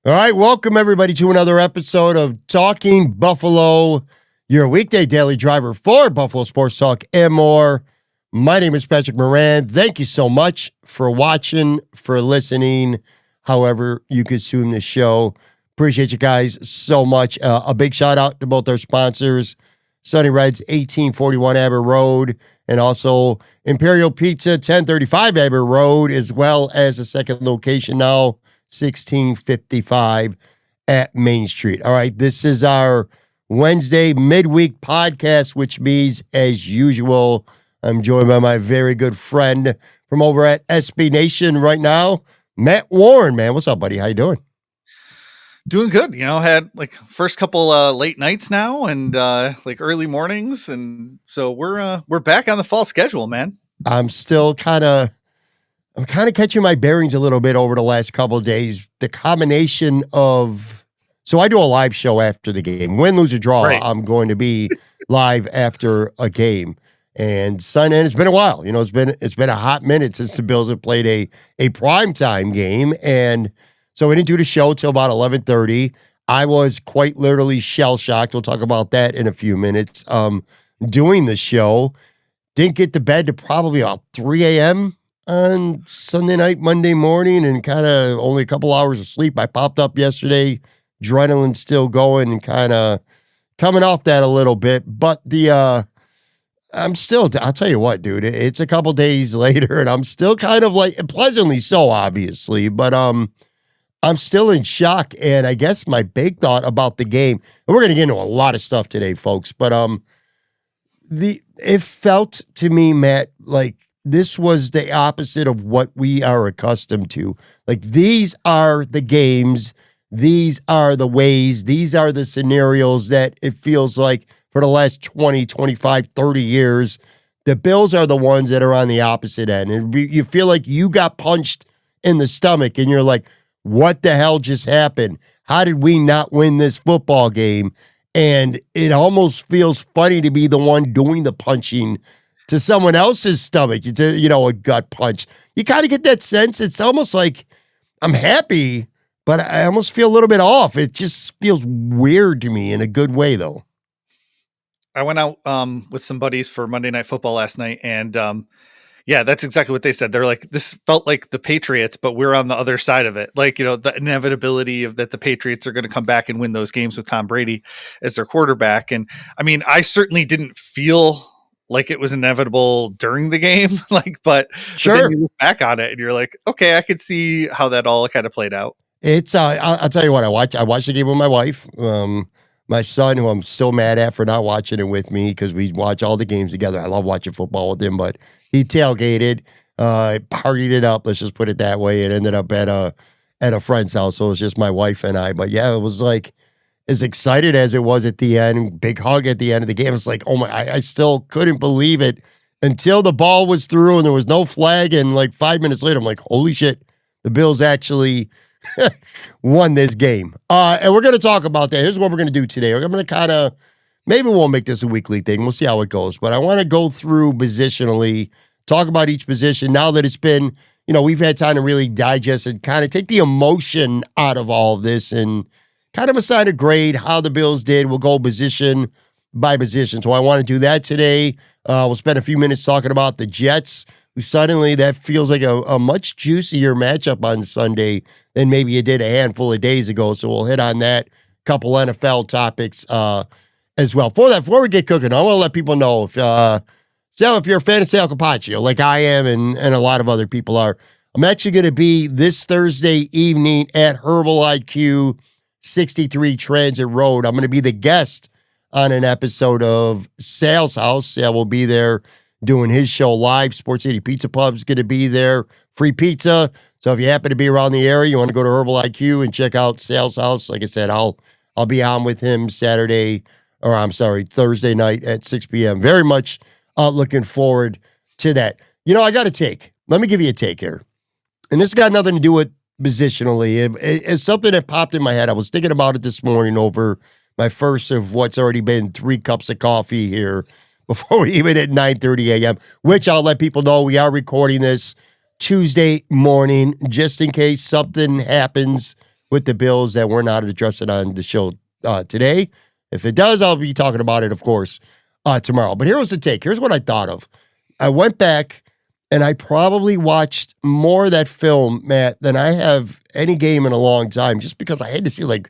All right, welcome everybody to another episode of Talking Buffalo, your weekday daily driver for Buffalo Sports Talk and more. My name is Patrick Moran. Thank you so much for watching, for listening, however you consume the show. Appreciate you guys so much. A big shout out to both our sponsors, Sunny Reds, 1841 Aber Road, and also Imperial Pizza, 1035 Aber Road, as well as a second location now, 1655 at Main Street. All right, this is our Wednesday midweek podcast, which means, as usual, I'm joined by my very good friend from over at SB Nation right now, Matt Warren. Man, what's up, buddy? How you doing? Doing good. Had like first couple late nights now and like early mornings, and so we're back on the fall schedule, man. I'm kind of catching my bearings a little bit over the last couple of days. The combination of, so I do a live show after the game. Win, lose, or draw, right. I'm going to be live after a game. And it's been a while. It's been a hot minute since the Bills have played a primetime game. And so we didn't do the show till about 11:30. I was quite literally shell-shocked. We'll talk about that in a few minutes. Doing the show, didn't get to bed to probably about 3 a.m. on Sunday night, Monday morning, and kind of only a couple hours of sleep. I popped up yesterday, adrenaline still going and kind of coming off that a little bit. But I'll tell you what, dude, it's a couple days later and I'm still kind of like, pleasantly so, obviously, but I'm still in shock. And I guess my big thought about the game, and we're going to get into a lot of stuff today, folks, but it felt to me, Matt, like this was the opposite of what we are accustomed to. Like, these are the games, these are the ways, these are the scenarios that it feels like for the last 20, 25, 30 years, the Bills are the ones that are on the opposite end. And you feel like you got punched in the stomach and you're like, what the hell just happened? How did we not win this football game? And it almost feels funny to be the one doing the punching to someone else's stomach, a gut punch. You kind of get that sense. It's almost like I'm happy, but I almost feel a little bit off. It just feels weird to me in a good way, though. I went out with some buddies for Monday Night Football last night, and yeah, that's exactly what they said. They're like, this felt like the Patriots, but we're on the other side of it. Like, the inevitability of that the Patriots are going to come back and win those games with Tom Brady as their quarterback. And I mean, I certainly didn't feel like it was inevitable during the game, but sure. But then you look back on it and you're like, okay, I could see how that all kind of played out. It's I'll tell you what, I watched the game with my wife. My son, who I'm still mad at for not watching it with me because we watch all the games together. I love watching football with him, but he tailgated, partied it up. Let's just put it that way. It ended up at a friend's house, so it was just my wife and I. But yeah, it was like as excited as it was at the end. Big hug at the end of the game. It's like, oh my! I still couldn't believe it until the ball was through and there was no flag. And like 5 minutes later, I'm like, holy shit! The Bills actually won this game. And we're going to talk about that. Here's what we're going to do today. I'm going to maybe we'll make this a weekly thing. We'll see how it goes. But I want to go through positionally, talk about each position now that it's been, we've had time to really digest and kind of take the emotion out of all of this and kind of assign a grade, how the Bills did. We'll go position by position. So I want to do that today. We'll spend a few minutes talking about the Jets. Suddenly, that feels like a much juicier matchup on Sunday than maybe it did a handful of days ago. So we'll hit on that. Couple NFL topics as well. Before we get cooking, I want to let people know if you're a fan of Sal Capaccio, like I am and a lot of other people are, I'm actually going to be this Thursday evening at Herbal IQ 63 Transit Road. I'm going to be the guest on an episode of Sal's House. Sal will be there doing his show live. Sports City Pizza Pub's going to be there. Free pizza. So if you happen to be around the area, you want to go to Herbal IQ and check out Sal's House. Like I said, I'll be on with him Thursday night at 6 p.m. Very much looking forward to that. I got a take. Let me give you a take here. And this got nothing to do with positionally. It's something that popped in my head. I was thinking about it this morning over my first of what's already been 3 cups of coffee here before we even hit 9:30 a.m., which I'll let people know we are recording this Tuesday morning just in case something happens with the Bills that we're not addressing on the show today. If it does, I'll be talking about it, of course, tomorrow. But here was the take. Here's what I thought of. I went back and I probably watched more of that film, Matt, than I have any game in a long time, just because I had to see, like,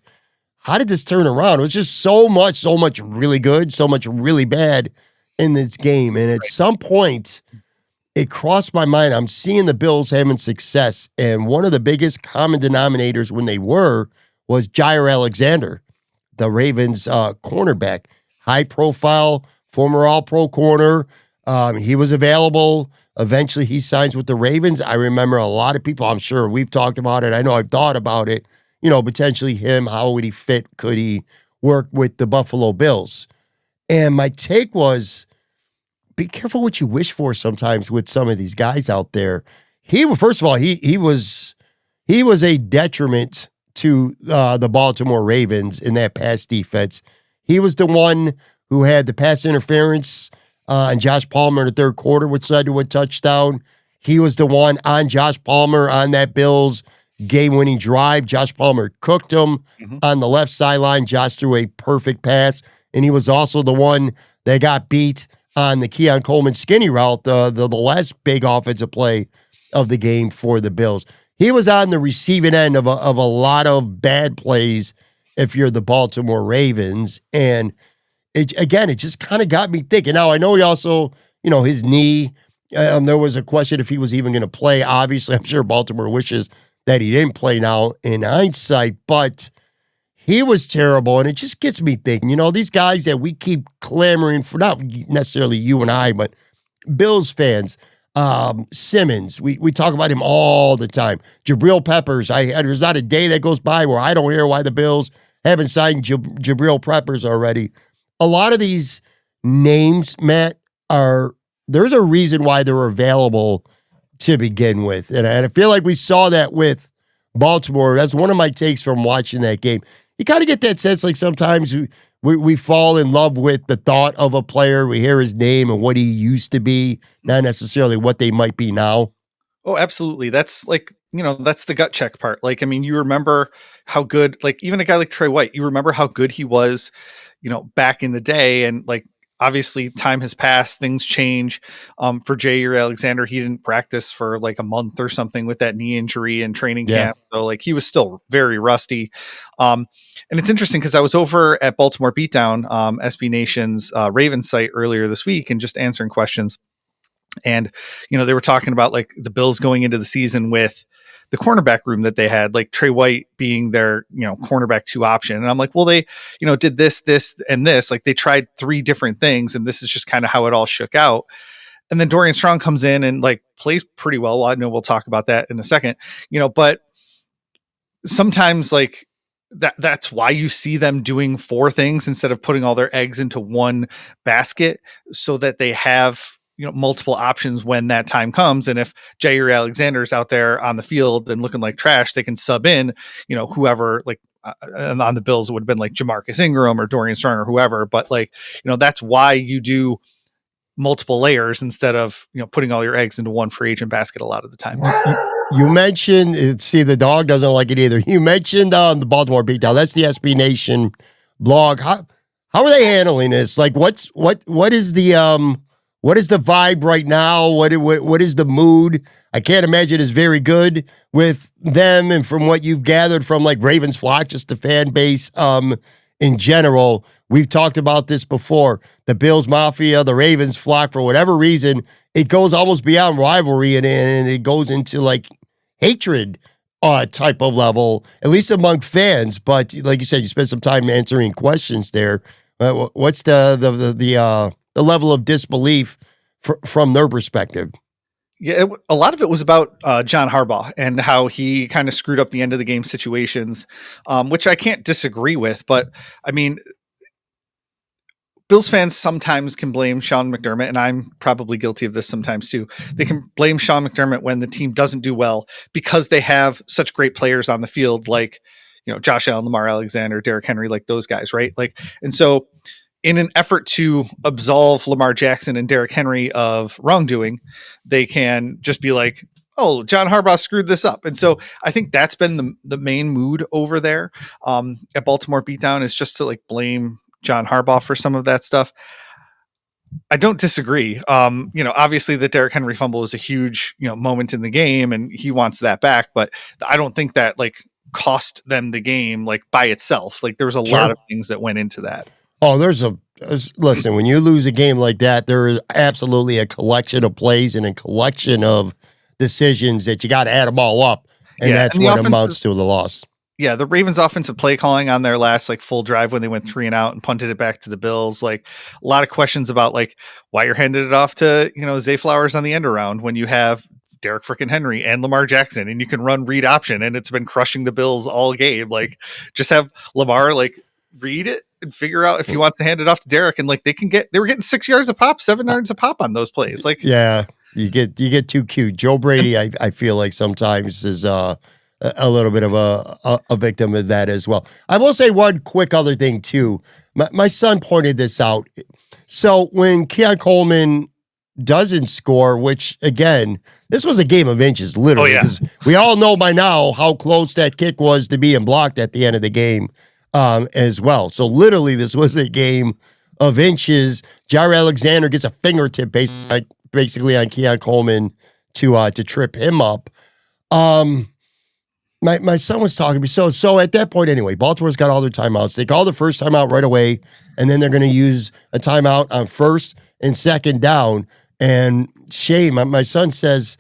how did this turn around? It was just so much really good, so much really bad in this game. And at some point, it crossed my mind. I'm seeing the Bills having success. And one of the biggest common denominators when they was Jair Alexander, the Ravens cornerback, high profile, former all pro corner. He was available. Eventually he signs with the Ravens. I remember a lot of people, I'm sure we've talked about it. I know I've thought about it, potentially him. How would he fit? Could he work with the Buffalo Bills? And my take was, be careful what you wish for sometimes with some of these guys out there. First of all, he was a detriment to the Baltimore Ravens in that pass defense. He was the one who had the pass interference on Josh Palmer in the third quarter, which led to a touchdown. He was the one on Josh Palmer on that Bills game-winning drive. Josh Palmer cooked him on the left sideline. Josh threw a perfect pass, and he was also the one that got beat on the Keon Coleman skinny route, the last big offensive play of the game for the Bills. He was on the receiving end of a lot of bad plays if you're the Baltimore Ravens. And it just kind of got me thinking. Now, I know he also, his knee, there was a question if he was even going to play. Obviously, I'm sure Baltimore wishes that he didn't play now in hindsight, but he was terrible, and it just gets me thinking, these guys that we keep clamoring for, not necessarily you and I, but Bills fans, Simmons, we talk about him all the time. Jabril Peppers, there's not a day that goes by where I don't hear why the Bills haven't signed Jabril Peppers already. A lot of these names, Matt, there's a reason why they're available to begin with, and I feel like we saw that with Baltimore. That's one of my takes from watching that game. You kind of get that sense like sometimes we fall in love with the thought of a player. We hear his name and what he used to be, not necessarily what they might be now. Oh, absolutely. That's like, that's the gut check part. Like, I mean, you remember how good, like even a guy like Trey White, you remember how good he was, back in the day. And like, obviously time has passed, things change. For Jair Alexander, he didn't practice for like a month or something with that knee injury in training camp. So like he was still very rusty. And it's interesting because I was over at Baltimore Beatdown, SB Nation's Ravens site earlier this week and just answering questions. And, they were talking about like the Bills going into the season with the cornerback room that they had, like Trey White being their, cornerback 2 option. And I'm like, well, they, did this, and this, like they tried 3 different things. And this is just kind of how it all shook out. And then Dorian Strong comes in and like plays pretty well. Well, I know we'll talk about that in a second, but sometimes like that's why you see them doing 4 things instead of putting all their eggs into one basket so that they have, multiple options when that time comes. And if Jair Alexander's out there on the field and looking like trash, they can sub in, whoever, like on the Bills, it would have been like Jamarcus Ingram or Dorian Strong or whoever. But like, that's why you do multiple layers instead of, putting all your eggs into one free agent basket a lot of the time. You mentioned, see, the dog doesn't like it either. You mentioned the Baltimore Beatdown. That's the SB Nation blog. How are they handling this? Like, what is the vibe right now? What is the mood? I can't imagine it's very good with them. And from what you've gathered from like Ravens Flock, just the fan base in general, we've talked about this before. The Bills Mafia, the Ravens Flock, for whatever reason, it goes almost beyond rivalry and it goes into like hatred type of level, at least among fans. But like you said, you spent some time answering questions there. What's the level of disbelief from their perspective? Yeah, a lot of it was about John Harbaugh and how he kind of screwed up the end of the game situations, which I can't disagree with. But I mean, Bills fans sometimes can blame Sean McDermott, and I'm probably guilty of this sometimes too. They can blame Sean McDermott when the team doesn't do well because they have such great players on the field, like, Josh Allen, Lamar Alexander, Derrick Henry, like those guys, right? Like, and so in an effort to absolve Lamar Jackson and Derrick Henry of wrongdoing, they can just be like, oh, John Harbaugh screwed this up. And so I think that's been the main mood over there at Baltimore Beatdown, is just to like blame John Harbaugh for some of that stuff. I don't disagree. Obviously the Derrick Henry fumble was a huge, moment in the game, and he wants that back. But I don't think that like cost them the game like by itself. Like there was a lot Sure. of things that went into that. Oh, listen, when you lose a game like that, there is absolutely a collection of plays and a collection of decisions that you got to add them all up. And Yeah, that's and the what offensive amounts to the loss. Yeah, the Ravens offensive play calling on their last like full drive when they went 3 and out and punted it back to the Bills, like a lot of questions about like why you're handing it off to, Zay Flowers on the end around when you have Derek freaking Henry and Lamar Jackson and you can run read option and it's been crushing the Bills all game. Like just have Lamar like read it and figure out if he wants to hand it off to Derek, and like they were getting 6 yards a pop, 7 yards a pop on those plays. Like Yeah, you get too cute. Joe Brady, I feel like sometimes is a little bit of a victim of that as well. I will say one quick other thing too. My son pointed this out. So when Keon Coleman doesn't score, which again, this was a game of inches, literally. Oh, yeah. 'Cause we all know by now how close that kick was to being blocked at the end of the game, as well. So literally, this was a game of inches. Jair Alexander gets a fingertip basically on Keon Coleman to trip him up. My son was talking to me. So at that point anyway, Baltimore's got all their timeouts. They call the first timeout right away, and then they're going to use a timeout on first and second down. And Shane, my son says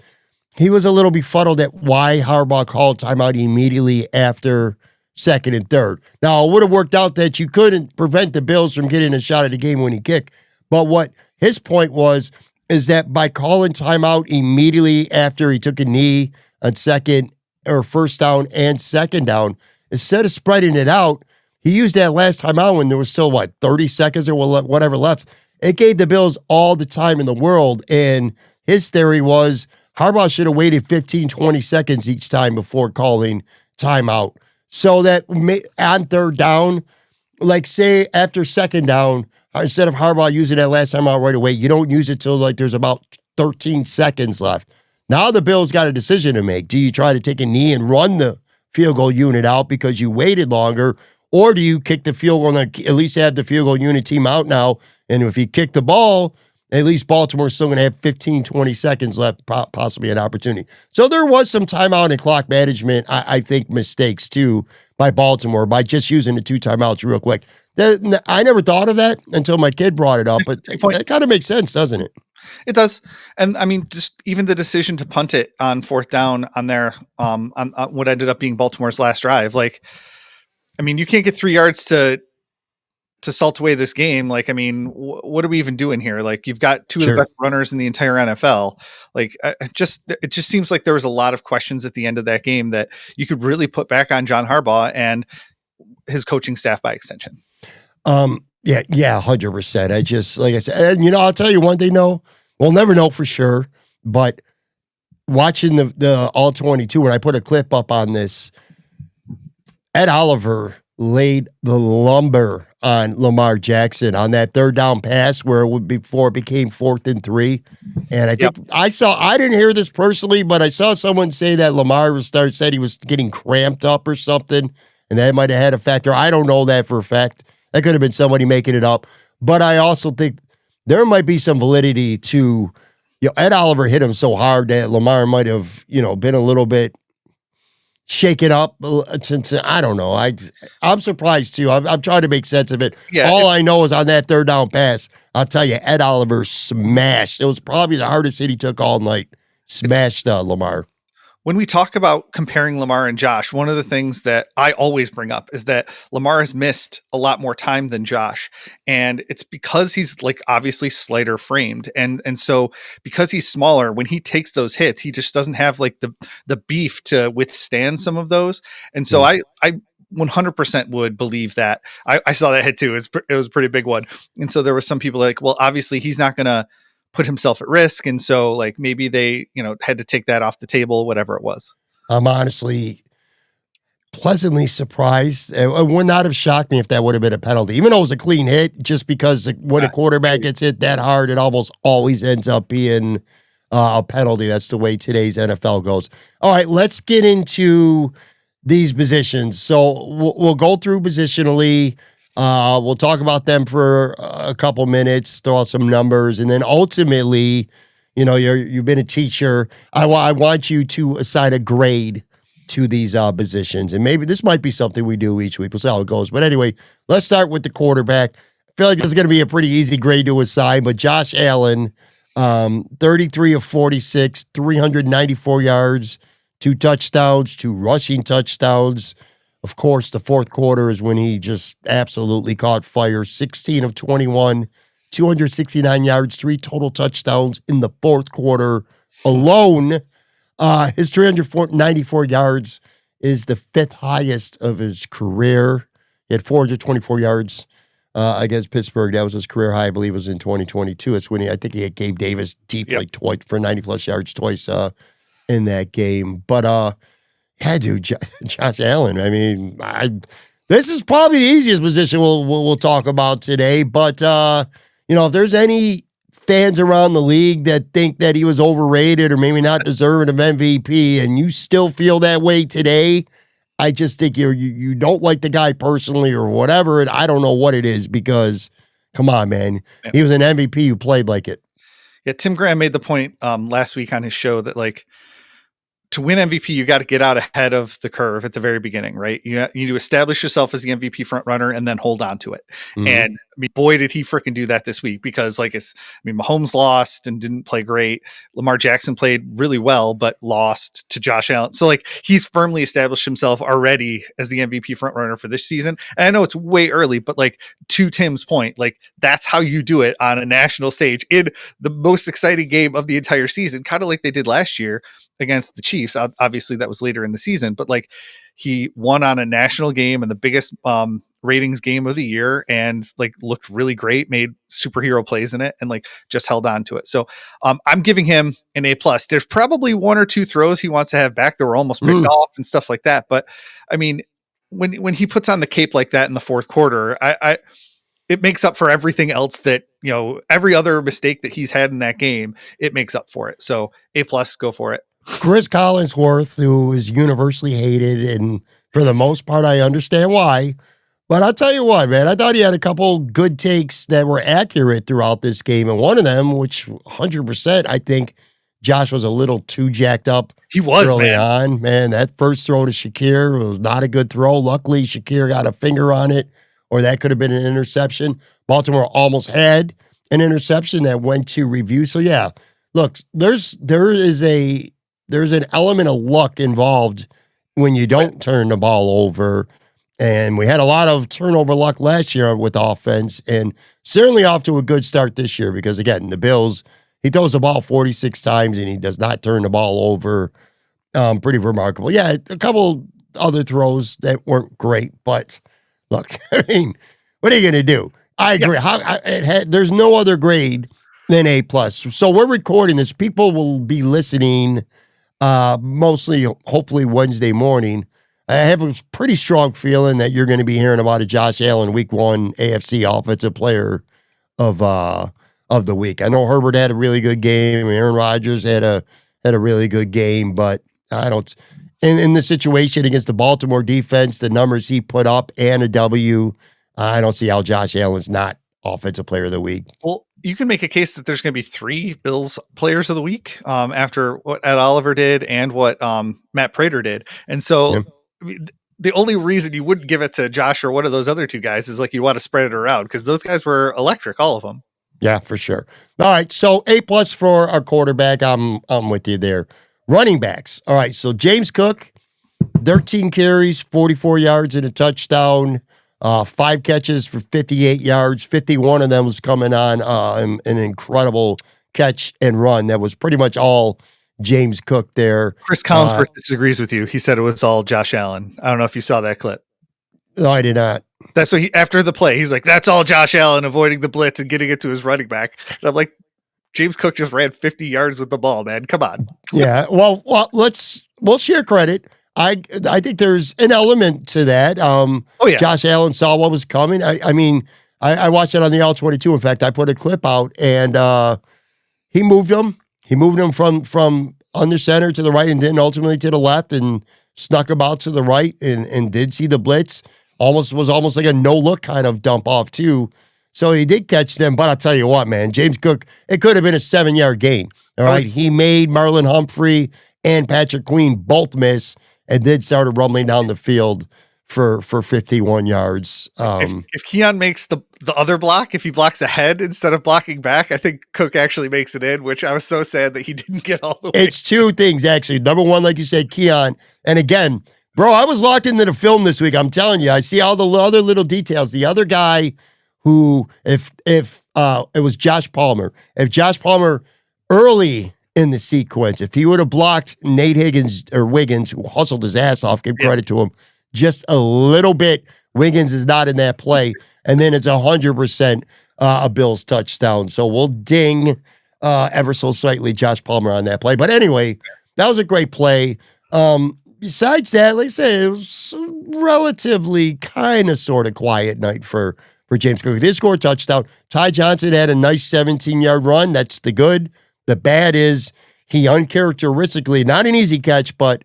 he was a little befuddled at why Harbaugh called timeout immediately after second and third. Now, it would have worked out that you couldn't prevent the Bills from getting a shot at the game-winning kick. But what his point was is that by calling timeout immediately after he took a knee on second or first down and second down, instead of spreading it out, he used that last time out when there was still, 30 seconds or whatever left. It gave the Bills all the time in the world. And his theory was Harbaugh should have waited 15, 20 seconds each time before calling timeout. So that on third down, like say after second down, instead of Harbaugh using that last time out right away, you don't use it till like there's about 13 seconds left. Now the Bills got a decision to make. Do you try to take a knee and run the field goal unit out because you waited longer, or do you kick the field goal and at least have the field goal unit team out now? And if you kick the ball, at least Baltimore's still going to have 15, 20 seconds left, possibly an opportunity. So there was some timeout and clock management, I think, mistakes too by Baltimore by just using the 2 timeouts real quick. I never thought of that until my kid brought it up, but it kind of makes sense, doesn't it? It does. And I mean, just even the decision to punt it on fourth down on their on what ended up being Baltimore's last drive. Like, I mean, you can't get 3 yards to salt away this game. Like, I mean, what are we even doing here? Like, you've got two of the best runners in the entire NFL. Like, it just seems like there was a lot of questions at the end of that game that you could really put back on John Harbaugh and his coaching staff by extension. Yeah, 100%. I just, like I said, and I'll tell you one thing, we'll never know for sure, but watching the All 22, when I put a clip up on this, Ed Oliver laid the lumber on Lamar Jackson on that third down pass where before it became 4th and 3. And I think I didn't hear this personally, but I saw someone say that Lamar said he was getting cramped up or something, and that might have had a factor. I don't know that for a fact. That could have been somebody making it up. But I also think there might be some validity to, Ed Oliver hit him so hard that Lamar might have, been a little bit shaken up. I don't know. I'm surprised too. I'm trying to make sense of it. Yeah, all I know is on that third down pass, I'll tell you, Ed Oliver smashed. It was probably the hardest hit he took all night. Smashed Lamar. When we talk about comparing Lamar and Josh, one of the things that I always bring up is that Lamar has missed a lot more time than Josh. And it's because he's like obviously slighter framed. And so because he's smaller, when he takes those hits, he just doesn't have like the beef to withstand some of those. And so I 100% would believe that. I saw that hit too. It was a pretty big one. And so there was some people like, well, obviously he's not going to put himself at risk. And so like maybe they, had to take that off the table, whatever it was. I'm honestly pleasantly surprised. It would not have shocked me if that would have been a penalty, even though it was a clean hit, just because when a quarterback gets hit that hard, it almost always ends up being a penalty. That's the way today's NFL goes. All right, let's get into these positions. So we'll go through positionally. We'll talk about them for a couple minutes, throw out some numbers, and then ultimately, you've been a teacher. I want you to assign a grade to these positions, and maybe this might be something we do each week. We'll see how it goes. But anyway, let's start with the quarterback. I feel like this is going to be a pretty easy grade to assign, but Josh Allen, 33 of 46, 394 yards, 2 touchdowns, 2 rushing touchdowns. Of course, the fourth quarter is when he just absolutely caught fire. 16 of 21, 269 yards, 3 total touchdowns in the fourth quarter alone. His 394 yards is the 5th highest of his career. He had 424 yards against Pittsburgh. That was his career high, I believe, was in 2022. It's when I think he had Gabe Davis deep like twice for 90-plus yards twice in that game. But yeah, dude, Josh Allen. I mean, this is probably the easiest position we'll talk about today. But if there's any fans around the league that think that he was overrated or maybe not deserving of MVP, and you still feel that way today, I just think you don't like the guy personally or whatever, and I don't know what it is because, come on, man, he was an MVP who played like it. Yeah, Tim Graham made the point last week on his show that to win MVP, you got to get out ahead of the curve at the very beginning, right? You need to establish yourself as the MVP front runner and then hold on to it. Mm-hmm. And I mean, boy, did he freaking do that this week because Mahomes lost and didn't play great. Lamar Jackson played really well, but lost to Josh Allen. So he's firmly established himself already as the MVP front runner for this season. And I know it's way early, but to Tim's point, that's how you do it on a national stage in the most exciting game of the entire season, kind of like they did last year against the Chiefs. Obviously that was later in the season, but he won on a national game and the biggest ratings game of the year and looked really great, made superhero plays in it and just held on to it. So I'm giving him an A+. There's probably 1 or 2 throws he wants to have back that were almost picked off and stuff like that. But I mean, when he puts on the cape like that in the fourth quarter, it makes up for everything else that, every other mistake that he's had in that game, it makes up for it. So A+, go for it. Chris Collinsworth, who is universally hated, and for the most part, I understand why. But I'll tell you what, man, I thought he had a couple good takes that were accurate throughout this game. And one of them, which 100%, I think Josh was a little too jacked up. He was, early on. Man, that first throw to Shakir was not a good throw. Luckily, Shakir got a finger on it, or that could have been an interception. Baltimore almost had an interception that went to review. So, yeah, look, there's an element of luck involved when you don't turn the ball over. And we had a lot of turnover luck last year with offense, and certainly off to a good start this year because, again, the Bills, he throws the ball 46 times and he does not turn the ball over. Pretty remarkable. Yeah, a couple other throws that weren't great, but look, I mean, what are you going to do? I agree. There's no other grade than A+. So we're recording this. People will be listening mostly, hopefully, Wednesday morning. I have a pretty strong feeling that you're going to be hearing about a Josh Allen Week 1 AFC Offensive Player of the week. I know Herbert had a really good game. Aaron Rodgers had a really good game, but I don't. In the situation against the Baltimore defense, the numbers he put up and a W, I don't see how Josh Allen's not Offensive Player of the Week. Well, you can make a case that there's going to be 3 Bills Players of the Week after what Ed Oliver did and what Matt Prater did, and so. Yeah. I mean, the only reason you wouldn't give it to Josh or one of those other 2 guys is you want to spread it around because those guys were electric, all of them. Yeah, for sure. All right, so A+ for our quarterback. I'm with you there. Running backs. All right, so James Cook, 13 carries, 44 yards and a touchdown, 5 catches for 58 yards. 51 of them was coming on an incredible catch and run. That was pretty much all James Cook there. Chris Collinsworth disagrees with you. He said it was all Josh Allen. I don't know if you saw that clip. No, I did not. That's what after the play, he's like, that's all Josh Allen avoiding the blitz and getting it to his running back. And I'm like, James Cook just ran 50 yards with the ball, man. Come on. Yeah. Well, we'll share credit. I think there's an element to that. Yeah. Josh Allen saw what was coming. I watched it on the All-22. In fact, I put a clip out and he moved him. He moved him from under center to the right and then ultimately to the left and snuck him out to the right and did see the blitz. Was almost like a no-look kind of dump off too. So he did catch them, but I'll tell you what, man, James Cook, it could have been a 7-yard gain. All right. He made Marlon Humphrey and Patrick Queen both miss and then started rumbling down the field for 51 yards. If Keon makes the other block, if he blocks ahead instead of blocking back, I think Cook actually makes it in, which I was so sad that he didn't get all the way. It's two things, actually. Number one, like you said, Keon. And again, bro, I was locked into the film this week. I'm telling you, I see all the other little details. The other guy who, if it was Josh Palmer, if Josh Palmer early in the sequence, if he would have blocked Nate Wiggins, who hustled his ass off, give credit to him, just a little bit, Wiggins is not in that play. And then it's 100% a Bills touchdown. So we'll ding ever so slightly Josh Palmer on that play. But anyway, that was a great play. Besides that, like I said, it was a relatively kind of sort of quiet night for James Cook. He did score a touchdown. Ty Johnson had a nice 17-yard run. That's the good. The bad is he uncharacteristically, not an easy catch, but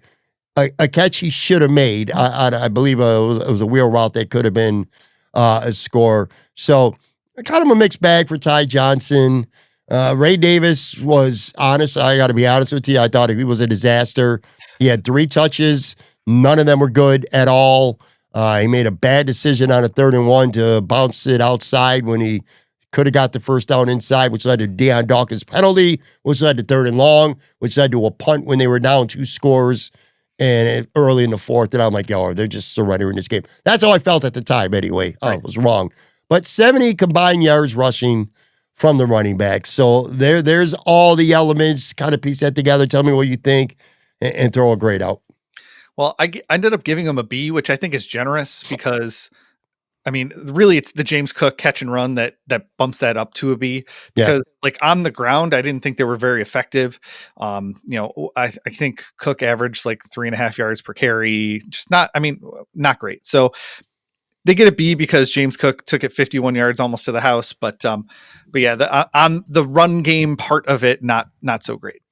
a catch he should have made. I believe it was a wheel route that could have been a score. So kind of a mixed bag for Ty Johnson. Ray Davis was honest. I got to be honest with you. I thought he was a disaster. He had 3 touches. None of them were good at all. He made a bad decision on a 3rd and 1 to bounce it outside when he could have got the first down inside, which led to Deion Dawkins' penalty, which led to 3rd and long, which led to a punt when they were down 2 scores and early in the 4th. And I'm like, yo, they're just surrendering this game. That's how I felt at the time anyway. I was wrong. But 70 combined yards rushing from the running back. So there's all the elements. Kind of piece that together. Tell me what you think and throw a grade out. Well, I ended up giving him a B, which I think is generous because, I mean, really it's the James Cook catch and run that bumps that up to a B because like on the ground, I didn't think they were very effective. I think Cook averaged like 3.5 yards per carry, not great. So they get a B because James Cook took it 51 yards almost to the house. But yeah, on the run game part of it, not so great.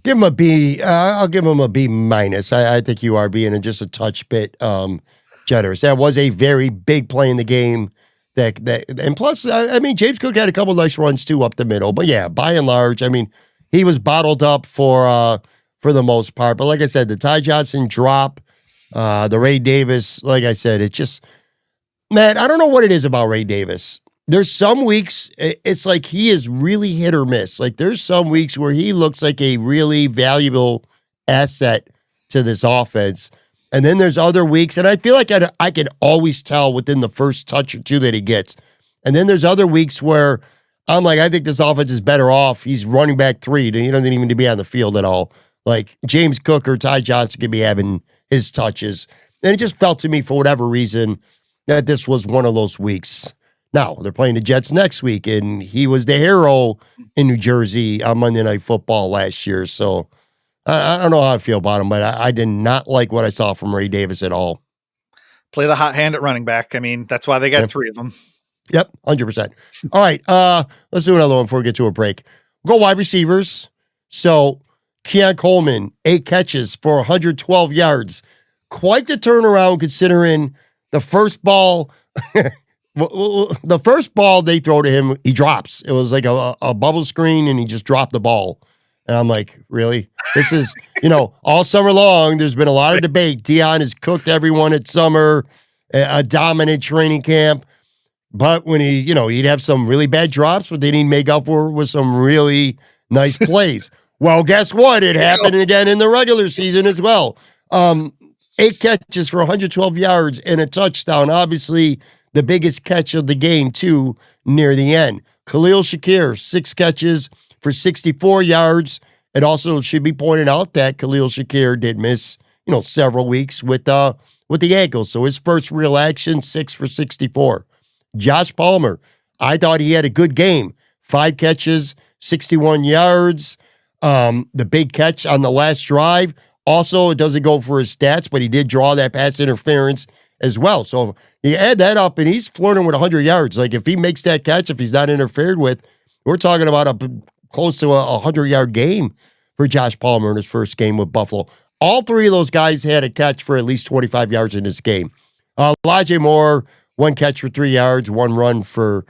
Give him a B. I'll give him a B minus. I think you are being just a touch bit generous. That was a very big play in the game. And plus, I mean, James Cook had a couple nice runs too up the middle. But yeah, by and large, I mean, he was bottled up for the most part. But like I said, the Ty Johnson drop, the Ray Davis, like I said, it just, man, I don't know what it is about Ray Davis. There's some weeks, it's like he is really hit or miss. Like there's some weeks where he looks like a really valuable asset to this offense. And then there's other weeks, and I feel like I can always tell within the first touch or two that he gets. And then there's other weeks where I'm like, I think this offense is better off. He's running back 3. He doesn't even need to be on the field at all. Like James Cook or Ty Johnson could be having his touches. And it just felt to me, for whatever reason, that this was one of those weeks. Now, they're playing the Jets next week, and he was the hero in New Jersey on Monday Night Football last year. So I don't know how I feel about him, but I did not like what I saw from Ray Davis at all. Play the hot hand at running back. I mean, that's why they got 3 of them. Yep, 100%. All right, let's do another one before we get to a break. We'll go wide receivers. So Keon Coleman, 8 catches for 112 yards. Quite the turnaround considering the first ball... the first ball they throw to him, he drops. It was like a bubble screen, and he just dropped the ball. And I'm like, really? This is, all summer long, there's been a lot of debate. Deion has cooked everyone at summer, a dominant training camp. But when he'd have some really bad drops, but they didn't make up for with some really nice plays. Well, guess what? It happened again in the regular season as well. 8 catches for 112 yards and a touchdown. Obviously, the biggest catch of the game, too, near the end. Khalil Shakir, 6 catches for 64 yards. It also should be pointed out that Khalil Shakir did miss, several weeks with the ankle. So his first real action, 6 for 64. Josh Palmer, I thought he had a good game. 5 catches, 61 yards. The big catch on the last drive. Also, it doesn't go for his stats, but he did draw that pass interference as well. So you add that up, and he's flirting with 100 yards. Like, if he makes that catch, if he's not interfered with, we're talking about a close to a 100-yard game for Josh Palmer in his first game with Buffalo. All three of those guys had a catch for at least 25 yards in this game. Elijah Moore, one catch for 3 yards, one run for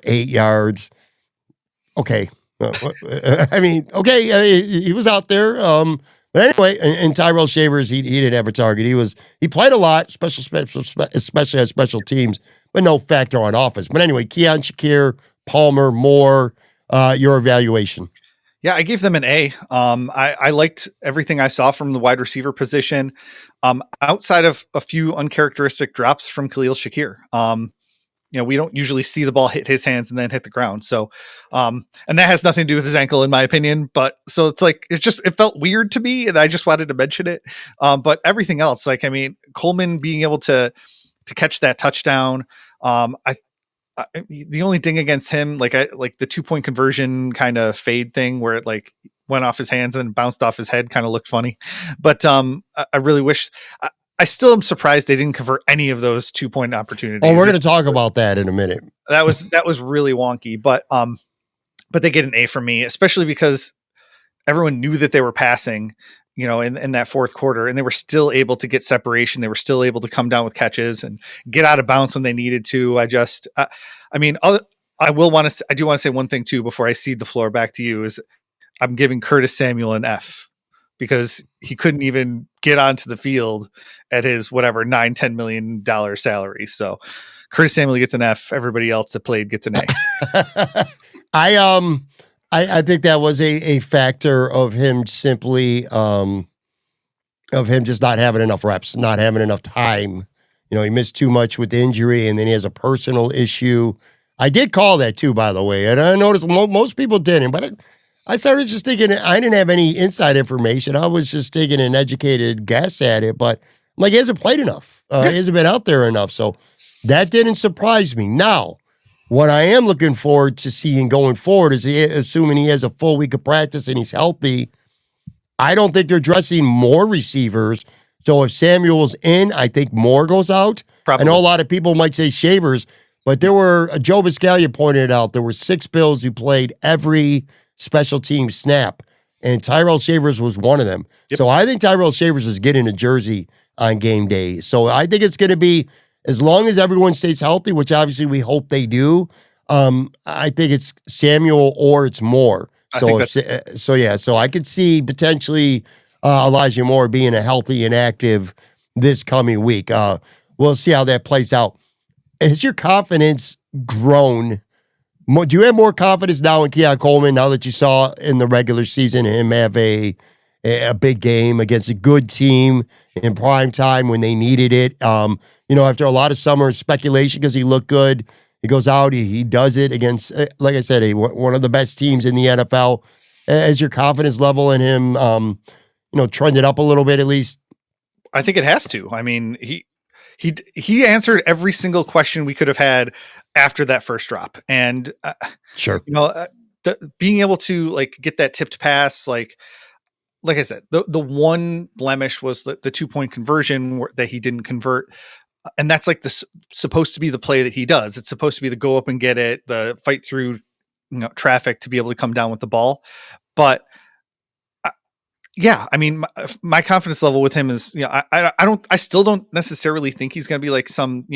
8 yards. Okay. I mean, okay, he was out there. But anyway, and Tyrell Shavers, he didn't have a target. He played a lot, especially as special teams, but no factor on offense. But anyway, Keon, Shakir, Palmer, Moore, your evaluation. Yeah, I gave them an A. I liked everything I saw from the wide receiver position, outside of a few uncharacteristic drops from Khalil Shakir. We don't usually see the ball hit his hands and then hit the ground. So, and that has nothing to do with his ankle, in my opinion. But so it's like, it felt weird to me, and I just wanted to mention it. But everything else, Coleman being able to catch that touchdown, the only thing against him, like the 2-point conversion kind of fade thing where it like went off his hands and bounced off his head, kind of looked funny. But I really wish. I still am surprised they didn't convert any of those 2-point opportunities. Oh, we're going to talk about that in a minute. That was really wonky, but they get an A from me, especially because everyone knew that they were passing, in that fourth quarter, and they were still able to get separation. They were still able to come down with catches and get out of bounds when they needed to. I do want to say one thing too, before I cede the floor back to you, is I'm giving Curtis Samuel an F, because he couldn't even get onto the field at his $9-10 million salary. So Curtis Samuel gets an F. Everybody else that played gets an A. I think that was a factor of him simply just not having enough reps, not having enough time. He missed too much with the injury, and then he has a personal issue. I did call that too, by the way, and I noticed most people didn't, but I started just thinking, I didn't have any inside information. I was just taking an educated guess at it, but he hasn't played enough. He hasn't been out there enough. So that didn't surprise me. Now, what I am looking forward to seeing going forward is, assuming he has a full week of practice and he's healthy, I don't think they're dressing more receivers. So if Samuel's in, I think Moore goes out. Probably. I know a lot of people might say Shavers, but Joe Biscaglia pointed it out, there were 6 Bills who played every special team snap, and Tyrell Shavers was one of them. Yep. So I think Tyrell Shavers is getting a jersey on game day. So I think it's going to be, as long as everyone stays healthy, which obviously we hope they do, I think it's Samuel or it's Moore. So I could see potentially Elijah Moore being a healthy and active this coming week. We'll see how that plays out. Has your confidence grown? Do you have more confidence now in Keon Coleman, now that you saw in the regular season him have a big game against a good team in prime time when they needed it? After a lot of summer speculation because he looked good, he goes out, he does it against, like I said, one of the best teams in the NFL. Has your confidence level in him, trended up a little bit at least? I think it has to. I mean, he answered every single question we could have had after that first drop. And sure, being able to get that tipped pass, like I said, the one blemish was the 2-point conversion that he didn't convert. And that's supposed to be the play that he does. It's supposed to be the go up and get it, the fight through traffic to be able to come down with the ball. But my confidence level with him is, I still don't necessarily think he's going to be like some,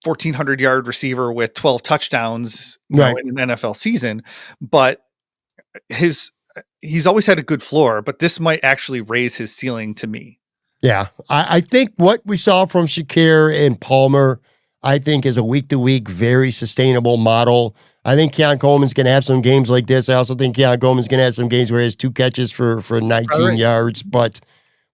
1,400-yard receiver with 12 touchdowns in an NFL season, but he's always had a good floor, but this might actually raise his ceiling to me. Yeah. I think what we saw from Shakir and Palmer, I think is a week-to-week, very sustainable model. I think Keon Coleman's going to have some games like this. I also think Keon Coleman's going to have some games where he has 2 catches for 19 yards, but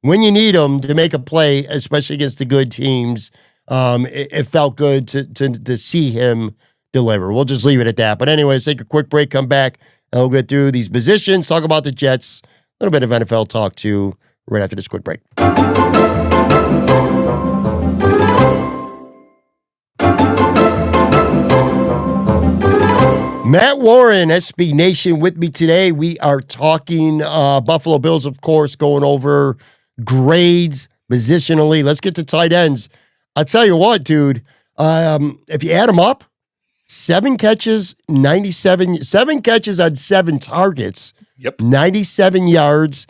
when you need him to make a play, especially against the good teams, it felt good to see him deliver. We'll just leave it at that. But anyways, take a quick break, come back, and we'll get through these positions, talk about the Jets, a little bit of NFL talk too, right after this quick break. Matt Warren, SB Nation, with me today. We are talking Buffalo Bills, of course, going over grades positionally. Let's get to tight ends. I'll tell you what, dude, if you add them up, 7 catches, 7 catches on 7 targets, Yep. 97 yards,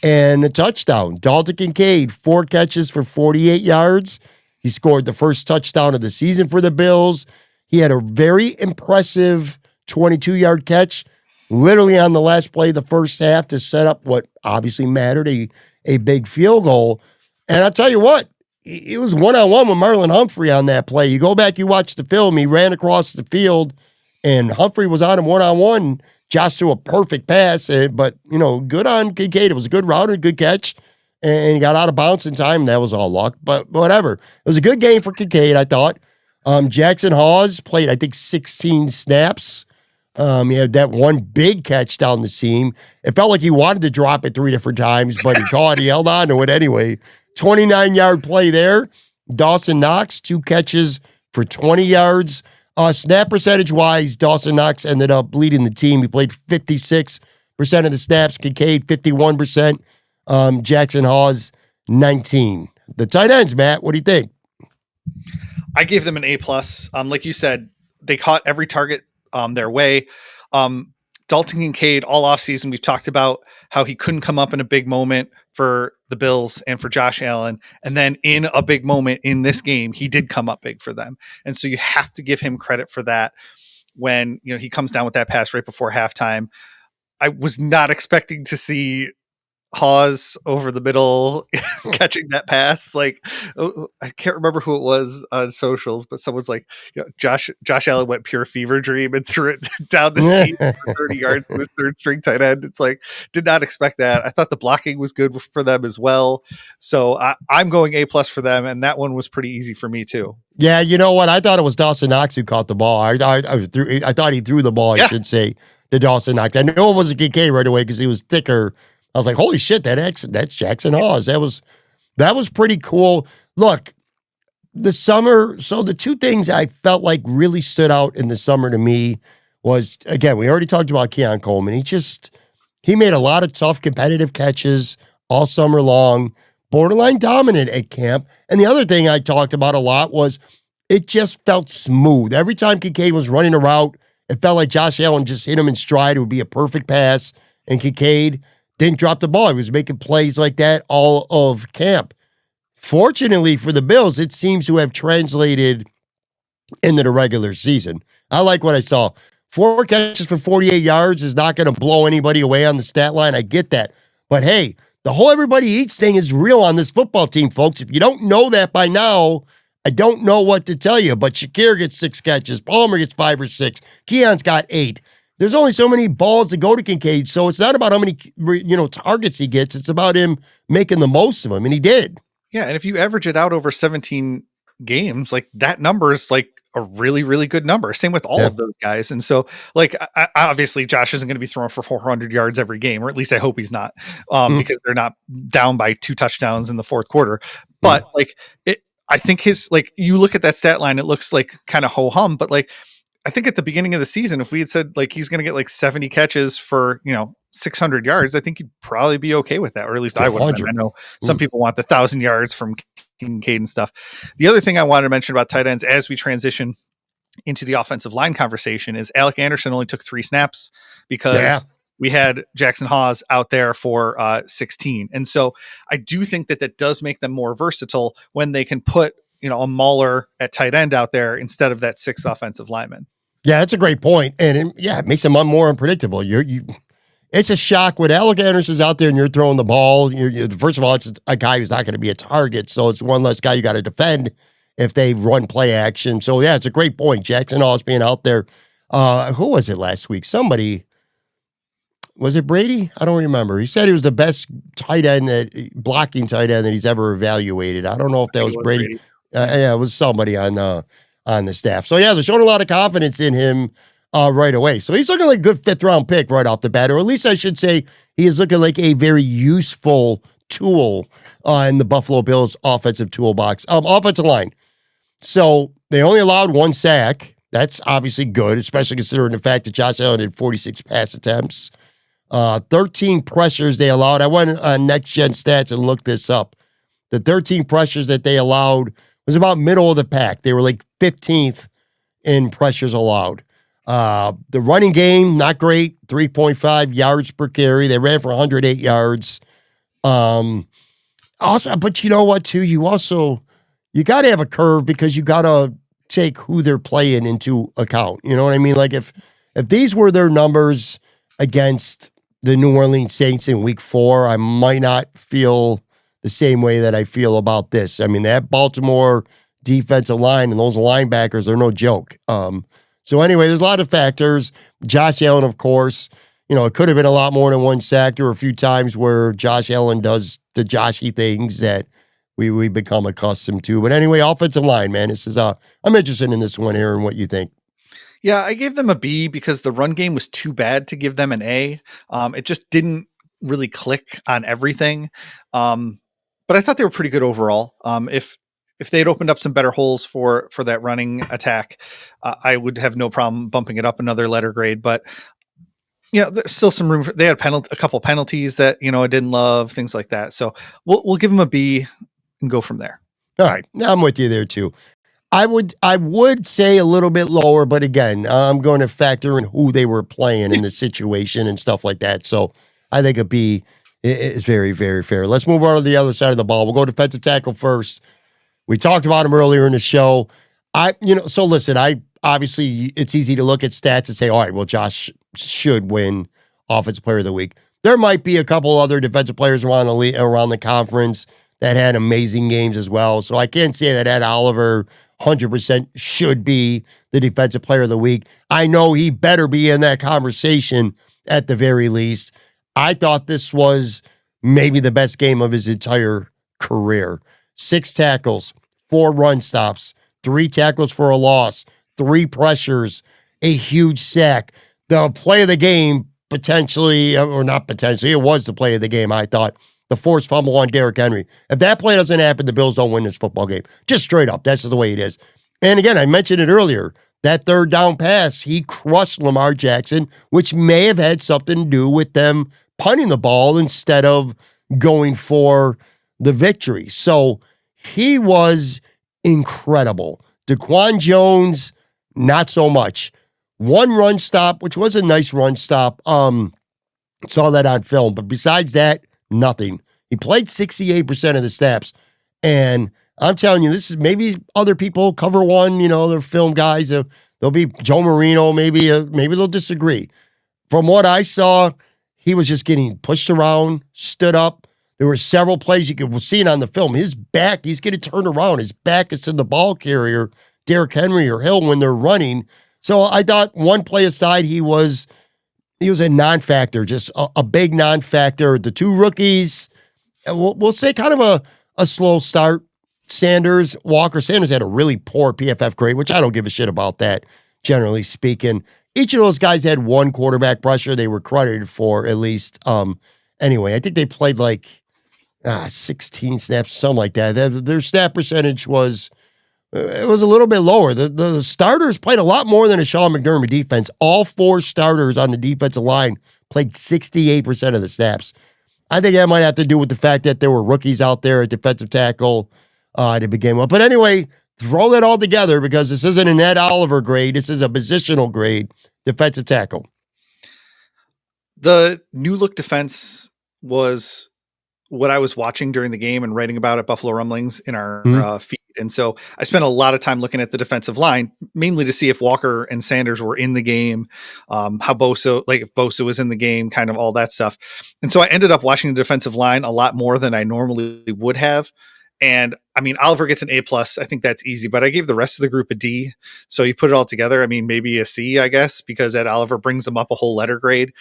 and a touchdown. Dalton Kincaid, 4 catches for 48 yards. He scored the first touchdown of the season for the Bills. He had a very impressive 22-yard catch, literally on the last play of the first half to set up what obviously mattered, a big field goal. And I'll tell you what, it was one-on-one with Marlon Humphrey on that play. You go back, you watch the film, he ran across the field, and Humphrey was on him one-on-one. Josh threw a perfect pass, but, good on Kincaid. It was a good route and a good catch, and he got out of bounds in time, and that was all luck. But whatever. It was a good game for Kincaid, I thought. Jackson Hawes played, I think, 16 snaps. He had that one big catch down the seam. It felt like he wanted to drop it 3 different times, but he caught, he held on to it anyway. 29-yard play there. Dawson Knox, 2 catches for 20 yards. Snap percentage-wise, Dawson Knox ended up leading the team. He played 56% of the snaps. Kincaid, 51%. Jackson Hawes, 19%. The tight ends, Matt, what do you think? I gave them an A+. Like you said, they caught every target their way. Dalton Kincaid, all offseason, we've talked about how he couldn't come up in a big moment for the Bills and for Josh Allen. And then in a big moment in this game, he did come up big for them. And so you have to give him credit for that when, he comes down with that pass right before halftime. I was not expecting to see Hawes over the middle catching that pass. Like, I can't remember who it was on socials, but someone's like, Josh Allen went pure fever dream and threw it down the seam for 30 yards to his third string tight end. It's like, did not expect that. I thought the blocking was good for them as well. So I'm going A+ for them. And that one was pretty easy for me too. Yeah, you know what? I thought it was Dawson Knox who caught the ball. I thought he threw the ball, I should say, to Dawson Knox. I knew it wasn't Kincaid right away because he was thicker. I was like, holy shit, that's Jackson Hawes. That was pretty cool. Look, the summer, so the 2 things I felt like really stood out in the summer to me was, again, we already talked about Keon Coleman. He made a lot of tough competitive catches all summer long, borderline dominant at camp. And the other thing I talked about a lot was it just felt smooth. Every time Kincaid was running a route, it felt like Josh Allen just hit him in stride. It would be a perfect pass. And Kincaid didn't drop the ball. He was making plays like that all of camp. Fortunately for the Bills, it seems to have translated into the regular season. I like what I saw. 4 catches for 48 yards is not going to blow anybody away on the stat line. I get that. But hey, the whole everybody eats thing is real on this football team, folks. If you don't know that by now, I don't know what to tell you. But Shakir gets 6 catches. Palmer gets 5 or 6. Keon's got 8. There's only so many balls to go to Kincaid, so it's not about how many targets he gets. It's about him making the most of them, and he did. Yeah, and if you average it out over 17 games, like that number is like a really, really good number. Same with all of those guys. And so, like, obviously, Josh isn't going to be throwing for 400 yards every game, or at least I hope he's not, because they're not down by 2 touchdowns in the fourth quarter. But I think you look at that stat line, it looks like kind of ho hum, but like, I think at the beginning of the season, if we had said like he's going to get like 70 catches for 600 yards, I think you'd probably be okay with that, or at least I would. I know some people want the 1,000 yards from Kincaid and stuff. The other thing I wanted to mention about tight ends as we transition into the offensive line conversation is Alec Anderson only took 3 snaps because we had Jackson Hawes out there for 16, and so I do think that does make them more versatile when they can put a Mauler at tight end out there instead of that 6th offensive lineman. Yeah, that's a great point. And it makes them more unpredictable. It's a shock when Alec Anderson's out there and you're throwing the ball. First of all, it's a guy who's not going to be a target. So it's one less guy you got to defend if they run play action. So yeah, it's a great point. Jackson Hawes being out there. Who was it last week? Somebody, was it Brady? I don't remember. He said he was the best blocking tight end that he's ever evaluated. I don't know if that was Brady. It was somebody on the staff. So yeah, they're showing a lot of confidence in him right away. So he's looking like a good 5th round pick right off the bat, or at least I should say he is looking like a very useful tool in the Buffalo Bills offensive toolbox. Offensive line. So they only allowed 1 sack. That's obviously good, especially considering the fact that Josh Allen had 46 pass attempts. 13 pressures they allowed. I went on Next Gen Stats and looked this up. The 13 pressures that they allowed was about middle of the pack. They were like 15th in pressures allowed. The running game, not great, 3.5 yards per carry. They ran for 108 yards. Also, but you know what, too? You got to have a curve because you got to take who they're playing into account. You know what I mean? Like if these were their numbers against the New Orleans Saints in week 4, I might not feel the same way that I feel about this. I mean, that Baltimore defensive line and those linebackers are no joke. So anyway, there's a lot of factors. Josh Allen, of course, it could have been a lot more than one sack. There were a few times where Josh Allen does the Joshy things that we become accustomed to. But anyway, offensive line, man, I'm interested in this one, Aaron, what you think. Yeah, I gave them a B because the run game was too bad to give them an A. It just didn't really click on everything. But I thought they were pretty good overall. If they had opened up some better holes for that running attack, I would have no problem bumping it up another letter grade. But there's still some room. They had a couple penalties that I didn't love, things like that. So we'll give them a B and go from there. All right, now I'm with you there too. I would say a little bit lower, but again, I'm going to factor in who they were playing in the situation and stuff like that. So I think a B is very, very fair. Let's move on to the other side of the ball. We'll go defensive tackle first. We talked about him earlier in the show. So listen, obviously it's easy to look at stats and say, all right, well, Josh should win Offensive Player of the Week. There might be a couple other defensive players around the conference that had amazing games as well. So I can't say that Ed Oliver 100% should be the defensive player of the week. I know he better be in that conversation at the very least. I thought this was maybe the best game of his entire career. 6 tackles, 4 run stops, 3 tackles for a loss, 3 pressures, a huge sack. The play of the game, potentially, or not potentially, it was the play of the game, I thought. The forced fumble on Derrick Henry. If that play doesn't happen, the Bills don't win this football game. Just straight up. That's the way it is. And again, I mentioned it earlier. That third down pass, he crushed Lamar Jackson, which may have had something to do with them punting the ball instead of going for the victory. So he was incredible. Daquan Jones, not so much. 1 run stop, which was a nice run stop. Saw that on film. But besides that, nothing. He played 68% of the snaps. And I'm telling you, this is maybe other people cover one, they're film guys. There'll be Joe Marino. Maybe they'll disagree. From what I saw, he was just getting pushed around, stood up. There were several plays you could see it on the film. His back, he's getting turned around. His back is to the ball carrier, Derrick Henry or Hill, when they're running. So I thought one play aside, he was a non-factor, just a big non-factor. The 2 rookies, we'll say kind of a slow start. Sanders had a really poor PFF grade, which I don't give a shit about that, generally speaking. Each of those guys had 1 quarterback pressure they were credited for, at least. Anyway, I think they played 16 snaps, something like that. Their snap percentage was a little bit lower. The starters played a lot more than a Sean McDermott defense. All 4 starters on the defensive line played 68% of the snaps. I think that might have to do with the fact that there were rookies out there at defensive tackle to begin with. But anyway, throw that all together because this isn't an Ed Oliver grade. This is a positional grade, defensive tackle. The new look defense was what I was watching during the game and writing about at Buffalo Rumblings in our feed. And so I spent a lot of time looking at the defensive line, mainly to see if Walker and Sanders were in the game, how Bosa, if Bosa was in the game, kind of all that stuff. And so I ended up watching the defensive line a lot more than I normally would have. And I mean, Oliver gets an A+. I think that's easy, but I gave the rest of the group a D. So you put it all together, I mean, maybe a C, I guess, because Ed Oliver brings them up a whole letter grade.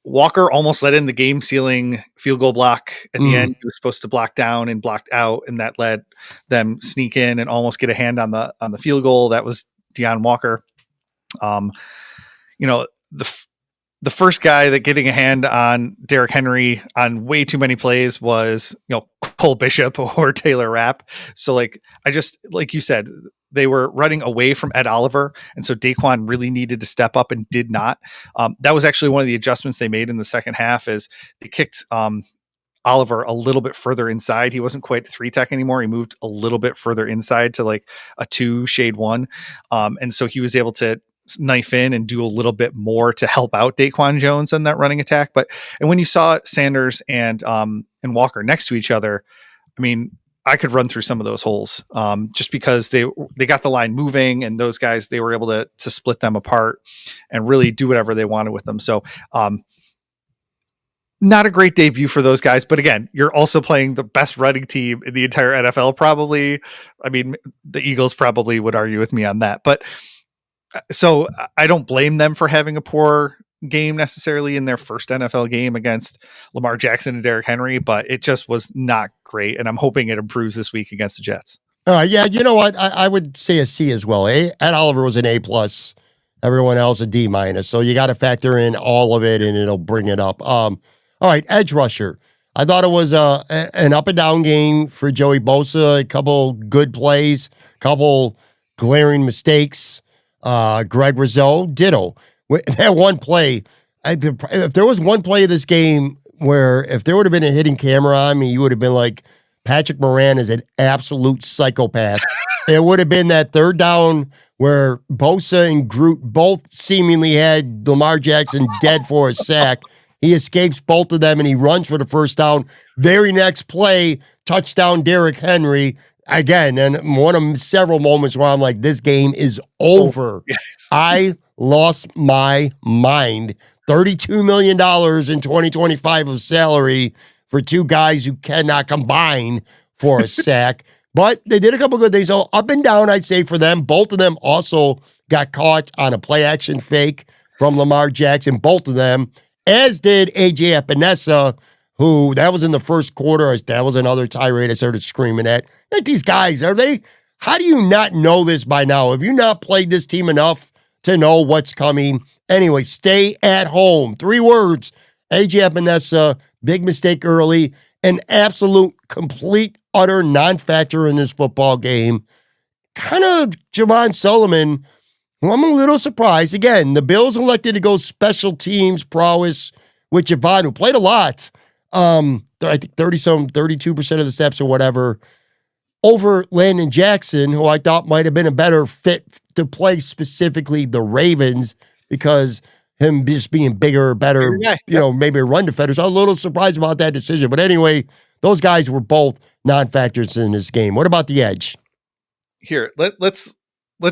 Walker almost let in the game sealing field goal block at the end. He was supposed to block down and blocked out, and that let them sneak in and almost get a hand on the field goal. That was Deion Walker. The first guy that getting a hand on Derrick Henry on way too many plays was, Cole Bishop or Taylor Rapp. So I just, like you said, they were running away from Ed Oliver. And so Daquan really needed to step up and did not. That was actually one of the adjustments they made in the second half is they kicked Oliver a little bit further inside. He wasn't quite 3 tech anymore. He moved a little bit further inside to like a 2 shade 1. And so he was able to knife in and do a little bit more to help out Daquan Jones on that running attack. But and when you saw Sanders and Walker next to each other, I mean, I could run through some of those holes just because they got the line moving, and those guys, they were able to split them apart and really do whatever they wanted with them. So not a great debut for those guys, but again, you're also playing the best running team in the entire NFL. Probably, I mean, the Eagles probably would argue with me on that, but so I don't blame them for having a poor game necessarily in their first NFL game against Lamar Jackson and Derrick Henry, but it just was not great. And I'm hoping it improves this week against the Jets. Yeah, you know what? I would say a C as well. Ed Oliver was an A plus. Everyone else a D minus. So you got to factor in all of it, and it'll bring it up. All right, edge rusher. I thought it was an up and down game for Joey Bosa. A couple good plays, couple glaring mistakes. Greg Rizzo, ditto. That one play, if there was one play of this game where if there would have been a hidden camera on me, you would have been like, Patrick Moran is an absolute psychopath. It would have been that third down where Bosa and Groot both seemingly had Lamar Jackson dead for a sack. He escapes both of them and he runs for the first down. Very next play, touchdown Derrick Henry. Again, and one of several moments where I'm like, this game is over. I lost my mind. $32 million in 2025 of salary for two guys who cannot combine for a sack. But they did a couple good things. So up and down, I'd say, for them. Both of them also got caught on a play action fake from Lamar Jackson. Both of them. As did AJ Epinesa, who that was in the first quarter. That was another tirade I started screaming at. Like, these guys, how do you not know this by now? Have you not played this team enough to know what's coming? Anyway, stay at home. 3 words. AJ Epinesa, big mistake early. An absolute, complete, utter non-factor in this football game. Kind of Javon Sullivan, who I'm a little surprised. Again, the Bills elected to go special teams prowess with Javon, who played a lot. I think 32% of the steps or whatever, over Landon Jackson, who I thought might have been a better fit to play specifically the Ravens because him just being bigger, better, maybe a run defender. So I was a little surprised about that decision. But anyway, those guys were both non-factors in this game. What about the edge? Here, let's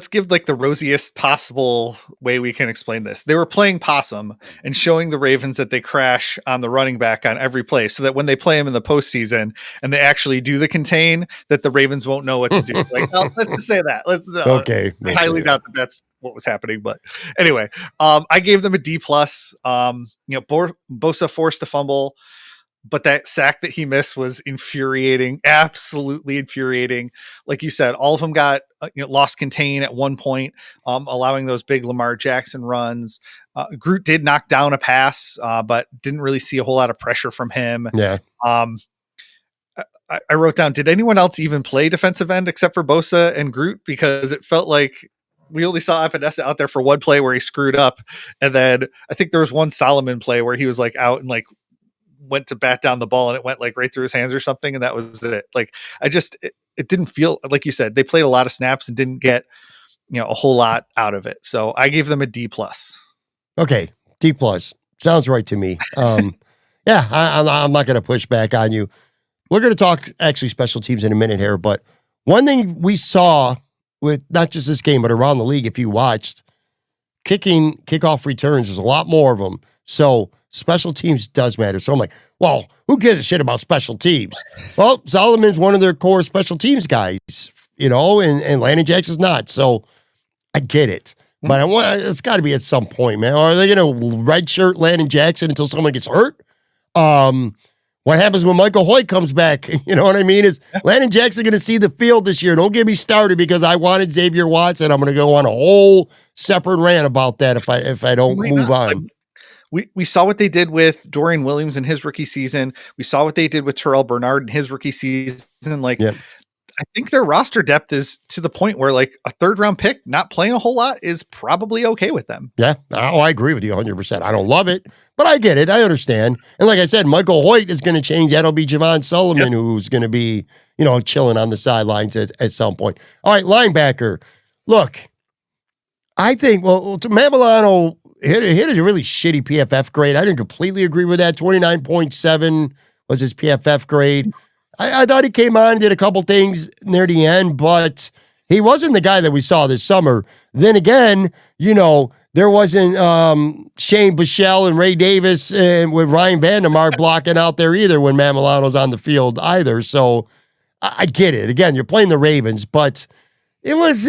give like the rosiest possible way we can explain this. They were playing possum and showing the Ravens that they crash on the running back on every play so that when they play him in the postseason and they actually do the contain, that the Ravens won't know what to do. Like, let's just say that. Okay. I highly doubt that that's what was happening. But anyway, I gave them a D plus. Bosa forced the fumble, but that sack that he missed was infuriating, absolutely infuriating. Like you said, all of them got lost contain at one point, allowing those big Lamar Jackson runs. Groot did knock down a pass, but didn't really see a whole lot of pressure from him. Yeah. I wrote down, did anyone else even play defensive end except for Bosa and Groot? Because it felt like we only saw Epinesa out there for one play where he screwed up. And then I think there was one Solomon play where he was like out and like went to bat down the ball and it went like right through his hands or something. And that was it. Like, it didn't feel like you said, they played a lot of snaps and didn't get, a whole lot out of it. So I gave them a D plus. Okay. D plus sounds right to me. I'm not going to push back on you. We're going to talk actually special teams in a minute here, but one thing we saw with not just this game, but around the league, if you watched, kickoff returns, there's a lot more of them. So special teams does matter. So I'm like, well, who gives a shit about special teams? Well, Solomon's one of their core special teams guys, and Landon Jackson's not. So I get it. But it's got to be at some point, man. Are they going to redshirt Landon Jackson until someone gets hurt? What happens when Michael Hoyt comes back? You know what I mean? Is Landon Jackson going to see the field this year? Don't get me started because I wanted Xavier Watson. I'm going to go on a whole separate rant about that if I don't move on. We saw what they did with Dorian Williams in his rookie season. We saw what they did with Terrell Bernard in his rookie season. Like, I think their roster depth is to the point where like a third round pick not playing a whole lot is probably okay with them. Yeah. Oh, I agree with you 100%. I don't love it, but I get it. I understand. And like I said, Michael Hoyt is going to change. That'll be Javon Sullivan, who's going to be, chilling on the sidelines at some point. All right, linebacker. Look, I think, Matt Milano hit a really shitty PFF grade. I didn't completely agree with that. 29.7 was his PFF grade. I thought he came on, did a couple things near the end, but he wasn't the guy that we saw this summer. Then again, there wasn't Shane Buechele and Ray Davis and with Ryan Vandermark blocking out there either when Matt Milano's on the field either. So I get it. Again, you're playing the Ravens, but it was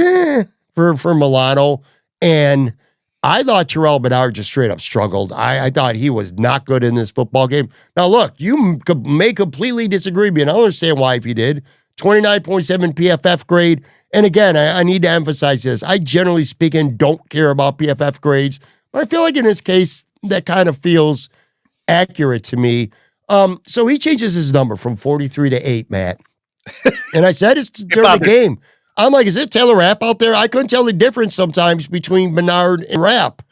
for Milano. And I thought Terrell Bernard just straight up struggled. I thought he was not good in this football game. Now, look, you may completely disagree, but I understand why if you did. 29.7 PFF grade. And again, I need to emphasize this. I generally speaking don't care about PFF grades, but I feel like in this case, that kind of feels accurate to me. So he changes his number from 43 to 8, Matt. And I said it's during the game. I'm like, is it Taylor Rapp out there? I couldn't tell the difference sometimes between Bernard and Rapp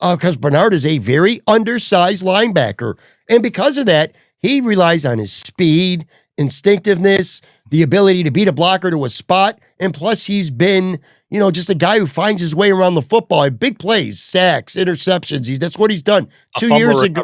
because Bernard is a very undersized linebacker. And because of that, he relies on his speed, instinctiveness, the ability to beat a blocker to a spot. And plus, he's been, just a guy who finds his way around the football. Big plays, sacks, interceptions. That's what he's done. 2 years ago.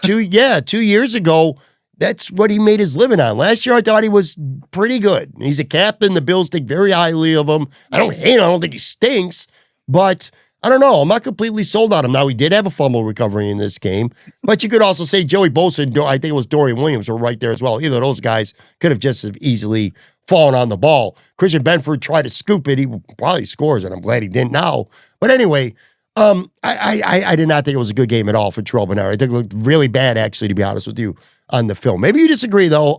2 years ago. That's what he made his living on. Last year, I thought he was pretty good. He's a captain. The Bills think very highly of him. I don't hate him. I don't think he stinks, but I don't know. I'm not completely sold on him. Now, he did have a fumble recovery in this game, but you could also say Joey Bosa and I think it was Dorian Williams were right there as well. Either of those guys could have just as easily fallen on the ball. Christian Benford tried to scoop it. He probably scores, and I'm glad he didn't now. But anyway, I did not think it was a good game at all for Terrell Bernard. I think it looked really bad, actually, to be honest with you, on the film. Maybe you disagree, though.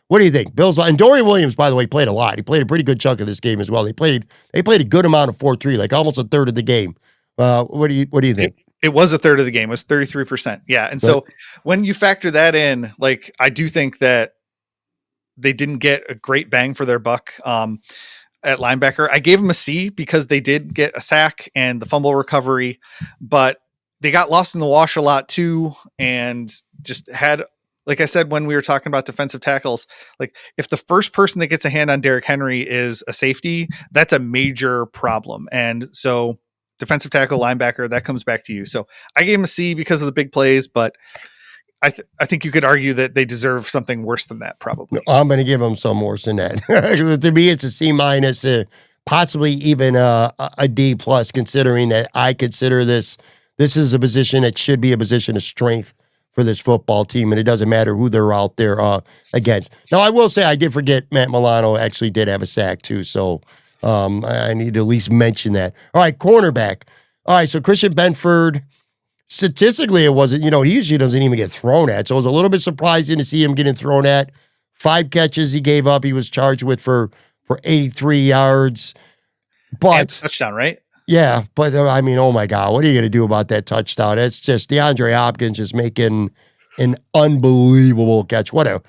What do you think? Bills and Dorian Williams, by the way, played a lot. He played a pretty good chunk of this game as well. They played a good amount of 4-3, like almost a third of the game. What do you think? It was a third of the game. It was 33%. Yeah. And so when you factor that in, like, I do think that they didn't get a great bang for their buck at linebacker. I gave them a C because they did get a sack and the fumble recovery, but they got lost in the wash a lot too. And just had, like I said, when we were talking about defensive tackles, like if the first person that gets a hand on Derrick Henry is a safety, that's a major problem. And so defensive tackle, linebacker, that comes back to you. So I gave him a C because of the big plays, but I think you could argue that they deserve something worse than that, probably. I'm going to give them some worse than that. To me, it's a C minus, possibly even a D plus, considering that I consider this is a position that should be a position of strength for this football team, and it doesn't matter who they're out there against. Now, I will say I did forget Matt Milano actually did have a sack too, so I need to at least mention that. All right, cornerback. All right, so Christian Benford. Statistically, it wasn't, he usually doesn't even get thrown at. So it was a little bit surprising to see him getting thrown at. 5 catches he gave up. He was charged with for 83 yards. But touchdown, right? Yeah, but I mean, oh my God, what are you going to do about that touchdown? It's just DeAndre Hopkins just making an unbelievable catch. What a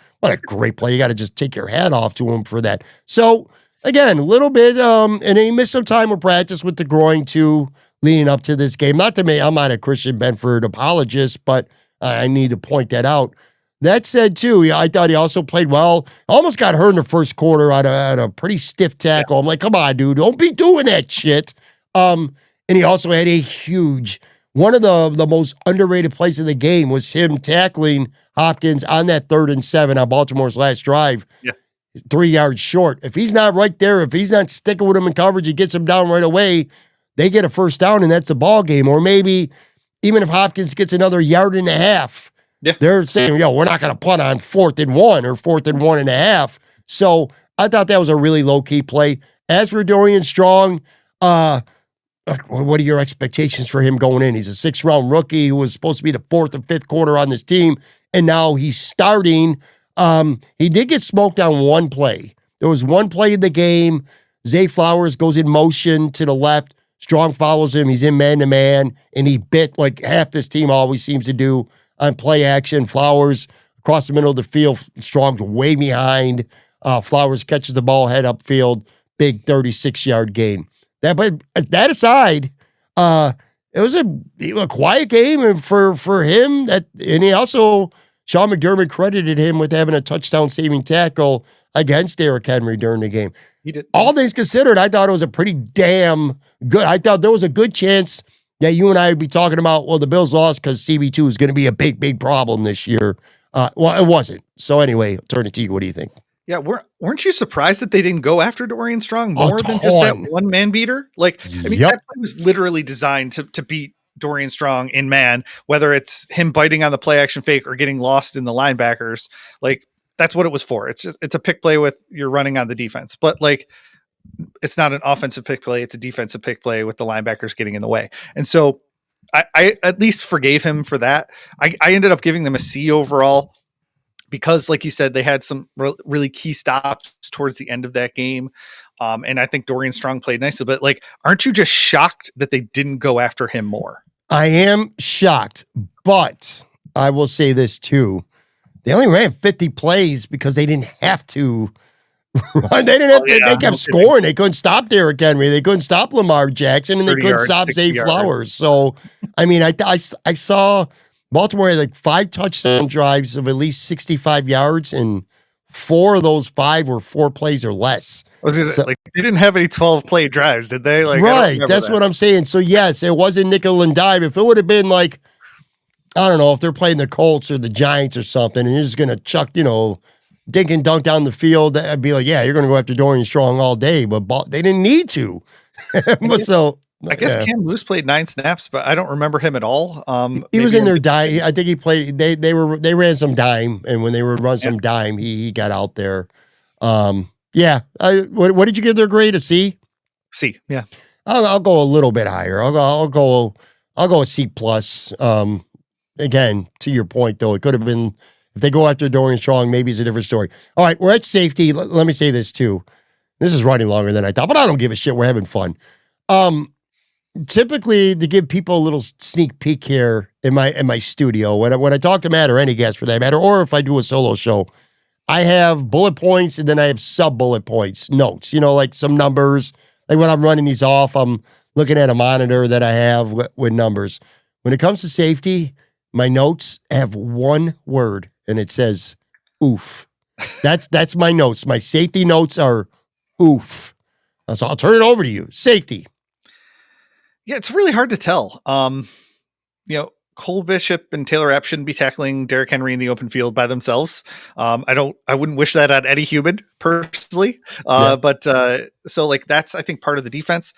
great play. You got to just take your hat off to him for that. So again, a little bit, and he missed some time of practice with the groin too, leading up to this game. Not to me, I'm not a Christian Benford apologist, but I need to point that out. That said, too, I thought he also played well. Almost got hurt in the first quarter on a pretty stiff tackle. I'm like, come on, dude, don't be doing that shit. And he also had a huge, one of the most underrated plays in the game was him tackling Hopkins on that 3rd and 7 on Baltimore's last drive. Yeah. 3 yards short. If he's not right there, if he's not sticking with him in coverage, he gets him down right away. They get a first down, and that's the ball game. Or maybe even if Hopkins gets another 1.5 yards, they're saying, we're not going to punt on 4th and 1 or 4th and 1.5. So I thought that was a really low-key play. As for Dorian Strong, what are your expectations for him going in? He's a 6th-round rookie who was supposed to be the 4th and 5th quarter on this team, and now he's starting. He did get smoked on one play. There was one play in the game. Zay Flowers goes in motion to the left. Strong follows him. He's in man-to-man, and he bit like half this team always seems to do on play action. Flowers across the middle of the field. Strong's way behind. Flowers catches the ball head upfield, big 36-yard gain. But that aside, it was a quiet game and for him. And he also, Sean McDermott credited him with having a touchdown saving tackle against Derrick Henry during the game. He did. All things considered, I thought it was a pretty damn good. I thought there was a good chance that you and I would be talking about, well, the Bills lost because CB2 is going to be a big, big problem this year. Well, it wasn't. So anyway, I'll turn it to you. What do you think? Yeah, weren't you surprised that they didn't go after Dorian Strong more than just that one man beater? Like, I mean, that play was literally designed to beat Dorian Strong in man, whether it's him biting on the play action fake or getting lost in the linebackers. Like, that's what it was for. It's a pick play with you're running on the defense, but like, it's not an offensive pick play. It's a defensive pick play with the linebackers getting in the way. And so I at least forgave him for that. I ended up giving them a C overall because, like you said, they had some really key stops towards the end of that game. And I think Dorian Strong played nicely, but like, aren't you just shocked that they didn't go after him more? I am shocked, but I will say this too. They only ran 50 plays because they didn't have to run. They didn't have to, they kept scoring. They couldn't stop Derrick Henry. They couldn't stop Lamar Jackson, and they couldn't stop Zay Flowers. So, I mean, I saw Baltimore had like 5 touchdown drives of at least 65 yards, and 4 of those 5 were 4 plays or less. Like, they didn't have any 12-play drives, did they? Like, right. That's what I'm saying. So, yes, it wasn't nickel and dime. If it would have been like, I don't know, if they're playing the Colts or the Giants or something, and you're just going to chuck, dink and dunk down the field, I'd be like, yeah, you're going to go after Dorian Strong all day, but they didn't need to. I guess Cam Lewis played 9 snaps, but I don't remember him at all. He was in their dime. I think he played. They ran some dime, and when they would run some dime, he got out there. Yeah. What did you give their grade? A C? C. Yeah. I'll go a little bit higher. I'll go a C plus. Again, to your point though, it could have been if they go after Dorian Strong, maybe it's a different story. All right, we're at safety. Let me say this too. This is running longer than I thought, but I don't give a shit. We're having fun. Typically, to give people a little sneak peek here in my studio, when I talk to Matt or any guest for that matter, or if I do a solo show, I have bullet points and then I have sub bullet points, notes. Like some numbers. Like when I'm running these off, I'm looking at a monitor that I have with numbers. When it comes to safety, my notes have one word, and it says "oof." That's my notes. My safety notes are "oof." So I'll turn it over to you. Safety. Yeah, it's really hard to tell. Cole Bishop and Taylor Rapp shouldn't be tackling Derrick Henry in the open field by themselves. I wouldn't wish that on any human personally. But so like that's I think part of the defense.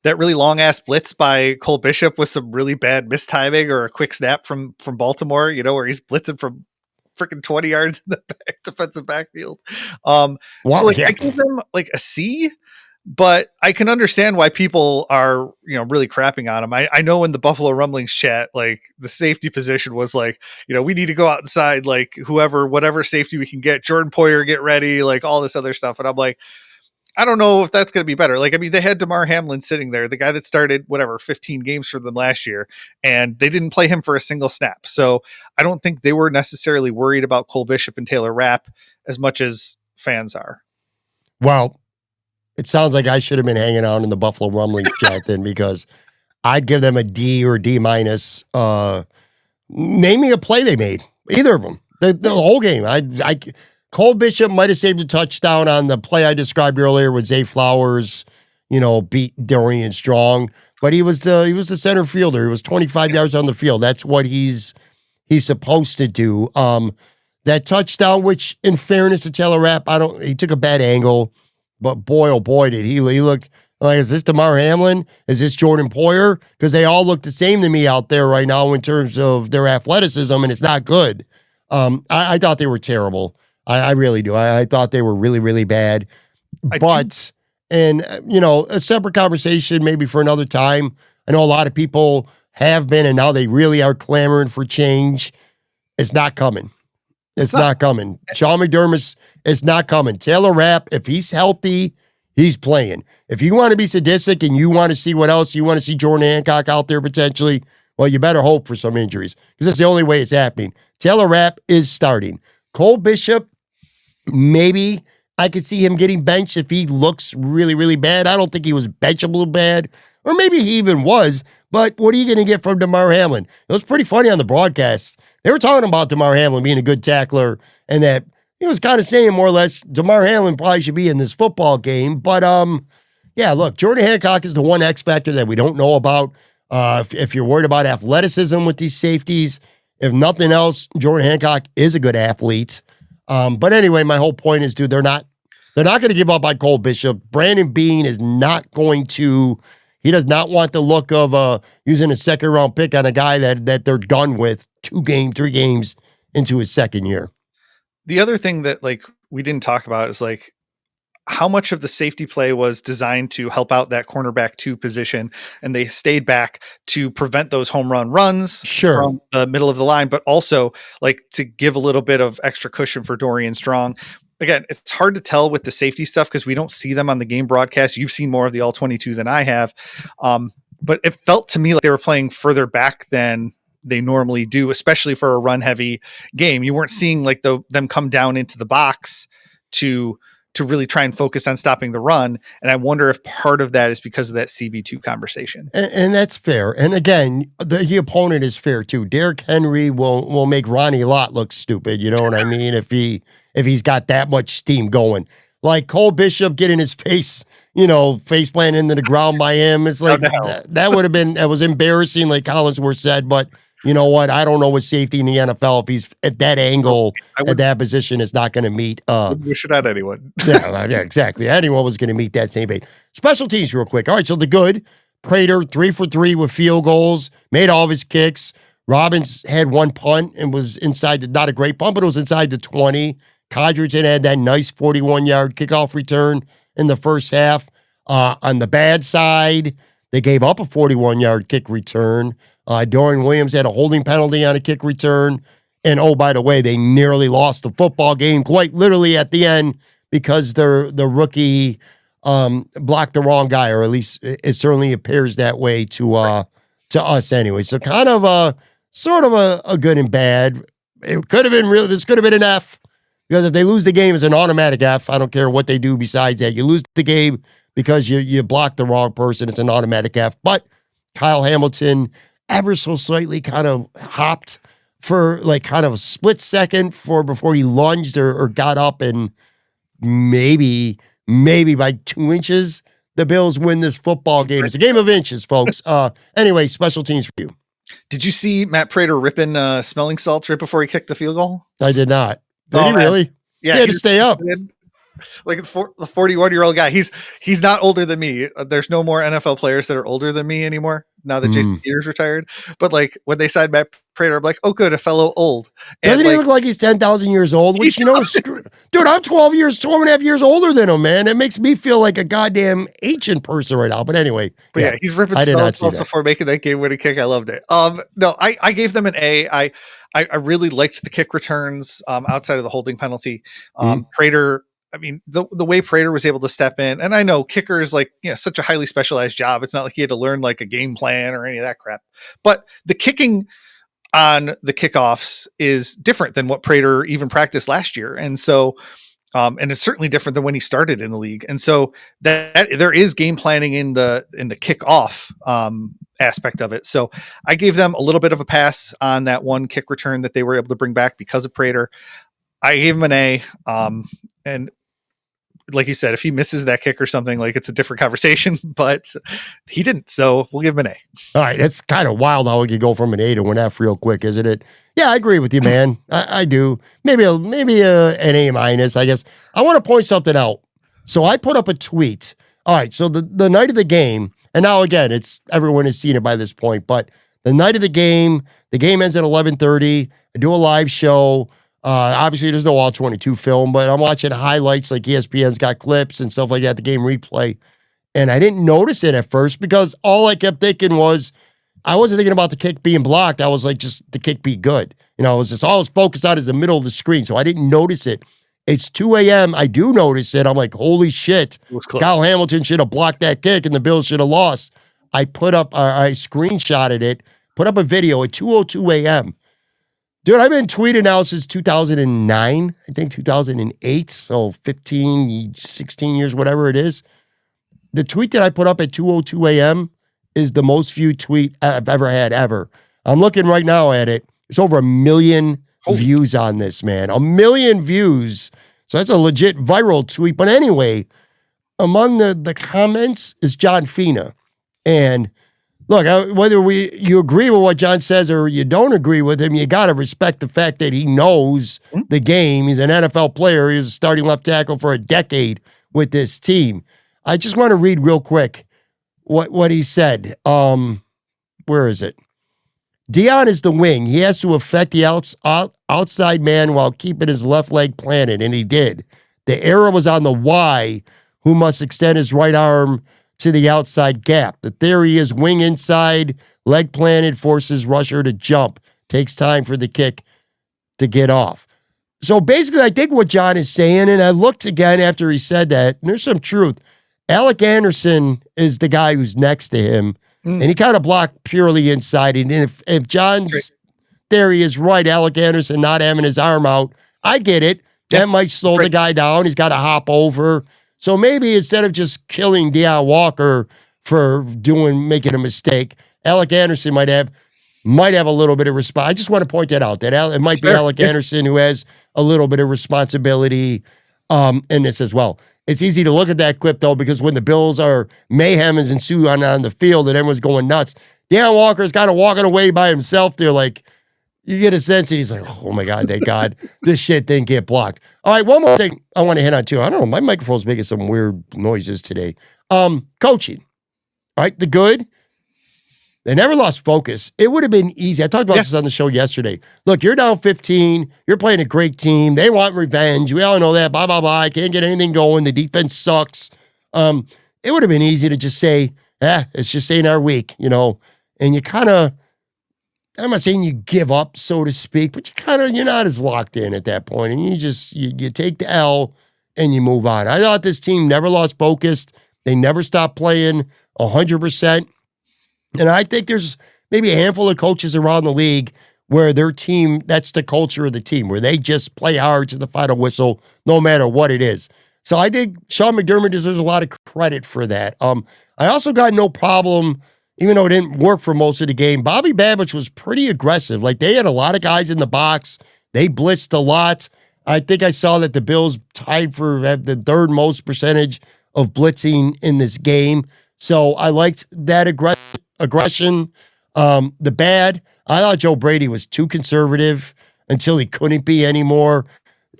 That really long ass blitz by Cole Bishop with some really bad mistiming or a quick snap from Baltimore, where he's blitzing from freaking 20 yards in the defensive backfield. I give them like a C, but I can understand why people are, really crapping on him. I know in the Buffalo Rumblings chat, like the safety position was like, we need to go outside, like whatever safety we can get, Jordan Poyer, get ready, like all this other stuff. And I'm like, I don't know if that's going to be better. Like, I mean, they had Damar Hamlin sitting there, the guy that started 15 games for them last year, and they didn't play him for a single snap. So I don't think they were necessarily worried about Cole Bishop and Taylor Rapp as much as fans are. Well, it sounds like I should have been hanging out in the Buffalo Rumblings chat then, because I'd give them a D or D minus. Name me a play they made, either of them, the whole game. Cole Bishop might have saved a touchdown on the play I described earlier with Zay Flowers, beat Dorian Strong, but he was the center fielder. He was 25 yards on the field. That's what he's supposed to do. That touchdown, which in fairness to Taylor Rapp, he took a bad angle, but boy, oh boy, did he look like, is this Damar Hamlin? Is this Jordan Poyer? Because they all look the same to me out there right now in terms of their athleticism, and it's not good. I thought they were terrible. I really do. I thought they were really, really bad. And a separate conversation maybe for another time. I know a lot of people have been, and now they really are clamoring for change. It's not coming. It's not coming. Sean McDermott is not coming. Taylor Rapp, if he's healthy, he's playing. If you want to be sadistic and you want to see what else, you want to see Jordan Hancock out there potentially, well, you better hope for some injuries, because that's the only way it's happening. Taylor Rapp is starting. Cole Bishop, Maybe I could see him getting benched if he looks really, really bad. I don't think he was benchable bad, or maybe he even was. But what are you going to get from Damar Hamlin? It was pretty funny on the broadcast. They were talking about Damar Hamlin being a good tackler, and that he was kind of saying more or less Damar Hamlin probably should be in this football game. But yeah, look, Jordan Hancock is the one X factor that we don't know about. If you're worried about athleticism with these safeties, if nothing else, Jordan Hancock is a good athlete. But anyway, my whole point is, dude, they're not going to give up on Cole Bishop. Brandon Beane is not going to. He does not want the look of using a second round pick on a guy that they're done with 3 games into his second year. The other thing that like we didn't talk about is like how much of the safety play was designed to help out that cornerback 2 position, and they stayed back to prevent those home run runs from the middle of the line, but also like to give a little bit of extra cushion for Dorian Strong. Again, it's hard to tell with the safety stuff because we don't see them on the game broadcast. You've seen more of the all 22 than I have. But it felt to me like they were playing further back than they normally do, especially for a run heavy game. You weren't seeing like them come down into the box to really try and focus on stopping the run. And I wonder if part of that is because of that CB2 conversation. And that's fair. And again, the opponent is fair too. Derrick Henry will make Ronnie Lott look stupid. You know what I mean? If he's got that much steam going, like Cole Bishop getting his face planting into the ground by him. It's like that would have been, that was embarrassing, like Collinsworth said, but you know what? I don't know what safety in the NFL, if he's at that angle, at that position, is not going to meet. Wish it on anyone. yeah, exactly. Anyone was going to meet that same fate. Special teams real quick. All right, so the good. Prater, 3 for 3 with field goals, made all of his kicks. Robbins had 1 punt and was inside, not a great punt, but it was inside the 20. Codgerton had that nice 41-yard kickoff return in the first half. On the bad side, they gave up a 41-yard kick return. Dorian Williams had a holding penalty on a kick return. And oh, by the way, they nearly lost the football game quite literally at the end because the rookie blocked the wrong guy, or at least it certainly appears that way to us anyway. So kind of sort of a good and bad. It could have been real. This could have been an F, because if they lose the game, it's an automatic F. I don't care what they do besides that. You lose the game because you blocked the wrong person. It's an automatic F. But Kyle Hamilton ever so slightly kind of hopped for like kind of a split second before he lunged or got up, and maybe by 2 inches, the Bills win this football game. It's a game of inches, folks. Anyway, special teams for you. Did you see Matt Prater ripping smelling salts right before he kicked the field goal? I did not. Did he really? Yeah, he had to stay up. Like the 41-year-old guy. He's not older than me. There's no more NFL players that are older than me anymore now that Jason Peters retired. But like when they signed Matt Prater, I'm like, oh, good, a fellow old. Doesn't he look like he's 10,000 years old? Which, dude, I'm 12 and a half years older than him, man. It makes me feel like a goddamn ancient person right now. But anyway. But yeah, he's ripping salts before making that game-winning kick. I loved it. No, I gave them an A. I really liked the kick returns outside of the holding penalty. Prater, I mean, the way Prater was able to step in, and I know kicker is like, such a highly specialized job. It's not like he had to learn like a game plan or any of that crap. But the kicking on the kickoffs is different than what Prater even practiced last year. And so, and it's certainly different than when he started in the league. And so that there is game planning in the kickoff aspect of it. So I gave them a little bit of a pass on that one kick return that they were able to bring back because of Prater. I gave him an A. And like you said, if he misses that kick or something, like it's a different conversation, but he didn't. So we'll give him an A. All right. That's kind of wild how we could go from an A to an F real quick, isn't it? Yeah, I agree with you, man. I do. Maybe an A minus, I guess. I want to point something out. So I put up a tweet. All right. So the night of the game, and now again, everyone has seen it by this point, but the night of the game ends at 11:30. I do a live show. Obviously, there's no all 22 film, but I'm watching highlights, like ESPN's got clips and stuff like that, the game replay. And I didn't notice it at first because all I kept thinking was, I wasn't thinking about the kick being blocked. I was like, just the kick be good. It was just all I was focused on is the middle of the screen. So I didn't notice it. It's 2 a.m. I do notice it. I'm like, holy shit. Kyle Hamilton should have blocked that kick and the Bills should have lost. I screenshotted it, put up a video at 2:02 a.m. Dude, I've been tweeting now since 2009, I think 2008, so 15, 16 years, whatever it is. The tweet that I put up at 2:02 a.m. is the most viewed tweet I've ever had, ever. I'm looking right now at it. It's over 1 million views on this, man. 1 million views. So that's a legit viral tweet. But anyway, among the comments is John Fina. And look, whether you agree with what John says or you don't agree with him, you got to respect the fact that he knows the game. He's an NFL player. He was a starting left tackle for a decade with this team. I just want to read real quick what he said. Where is it? Dion is the wing. He has to affect the outside man while keeping his left leg planted, and he did. The error was on the Y, who must extend his right arm to the outside gap. The theory is wing inside, leg planted, forces rusher to jump. Takes time for the kick to get off. So basically, I think what John is saying, and I looked again after he said that, and there's some truth. Alec Anderson is the guy who's next to him, and he kind of blocked purely inside. And if John's theory is right, Alec Anderson not having his arm out, I get it. That might slow the guy down. He's got to hop over. So maybe instead of just killing Deion Walker for making a mistake, Alec Anderson might have a little bit of response. I just want to point that out. That it might be Alec Anderson who has a little bit of responsibility in this as well. It's easy to look at that clip, though, because when the Bills are mayhem is ensuing on the field and everyone's going nuts, Deion Walker's kind of walking away by himself. They're like, you get a sense that he's like, oh, my God, thank God this shit didn't get blocked. All right, one more thing I want to hit on, too. I don't know. My microphone's making some weird noises today. Coaching. All right, the good. They never lost focus. It would have been easy. I talked about this on the show yesterday. Look, you're down 15. You're playing a great team. They want revenge. We all know that. Blah, blah, blah. I can't get anything going. The defense sucks. It would have been easy to just say, it's just ain't our week, and you kind of, I'm not saying you give up, so to speak, but you're not as locked in at that point, and you take the L and you move on. I thought this team never lost focus. They never stopped playing 100%. And I think there's maybe a handful of coaches around the league where their team, that's the culture of the team, where they just play hard to the final whistle, no matter what it is. So I think Sean McDermott deserves a lot of credit for that. I also got no problem, even though it didn't work for most of the game. Bobby Babich was pretty aggressive. Like, they had a lot of guys in the box. They blitzed a lot. I think I saw that the Bills tied for the third most percentage of blitzing in this game. So I liked that aggression. The bad, I thought Joe Brady was too conservative until he couldn't be anymore.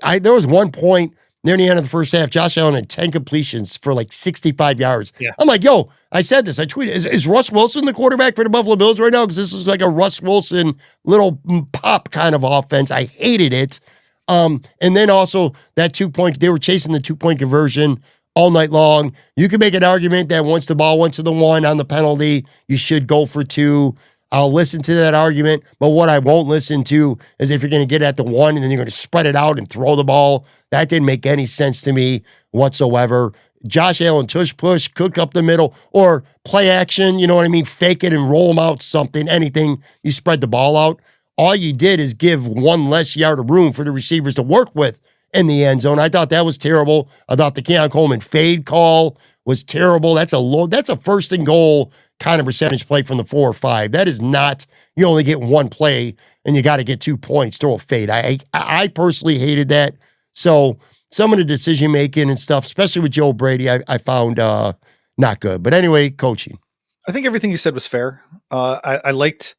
There was one point near the end of the first half, Josh Allen had 10 completions for like 65 yards. Yeah. I'm like, yo, I said this. I tweeted, is Russ Wilson the quarterback for the Buffalo Bills right now? Because this is like a Russ Wilson little pop kind of offense. I hated it. And then also that 2-point, they were chasing the 2-point conversion all night long. You can make an argument that once the ball went to the 1 on the penalty, you should go for 2. I'll listen to that argument, but what I won't listen to is if you're going to get at the 1 and then you're going to spread it out and throw the ball. That didn't make any sense to me whatsoever. Josh Allen, tush push, cook up the middle, or play action, you know what I mean? Fake it and roll them out, something, anything. You spread the ball out. All you did is give one less yard of room for the receivers to work with in the end zone. I thought that was terrible. I thought the Keon Coleman fade call was terrible. That's a first and goal kind of percentage play from the 4 or 5. That is not, you only get one play and you got to get 2 points, throw a fade. I personally hated that. So some of the decision making and stuff, especially with Joe Brady, I found not good. But anyway, coaching. I think everything you said was fair. I liked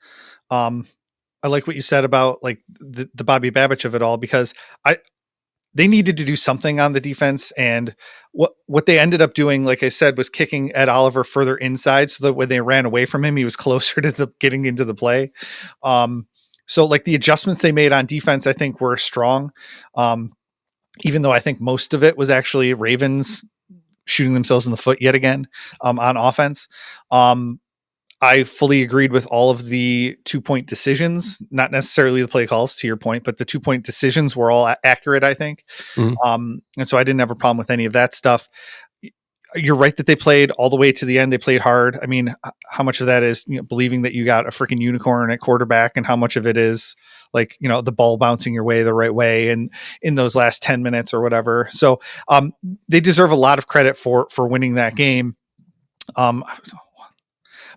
what you said about like the Bobby Babich of it all, because they needed to do something on the defense, and what they ended up doing, like I said, was kicking Ed Oliver further inside so that when they ran away from him, he was closer to getting into the play. So like the adjustments they made on defense, I think were strong. Even though I think most of it was actually Ravens shooting themselves in the foot yet again on offense. I fully agreed with all of the 2-point decisions, not necessarily the play calls to your point, but the 2-point decisions were all accurate, I think. Mm-hmm. And so I didn't have a problem with any of that stuff. you're right that they played all the way to the end. They played hard. I mean, how much of that is, believing that you got a freaking unicorn at quarterback, and how much of it is like, the ball bouncing your way the right way and in those last 10 minutes or whatever. So they deserve a lot of credit for winning that game. Um,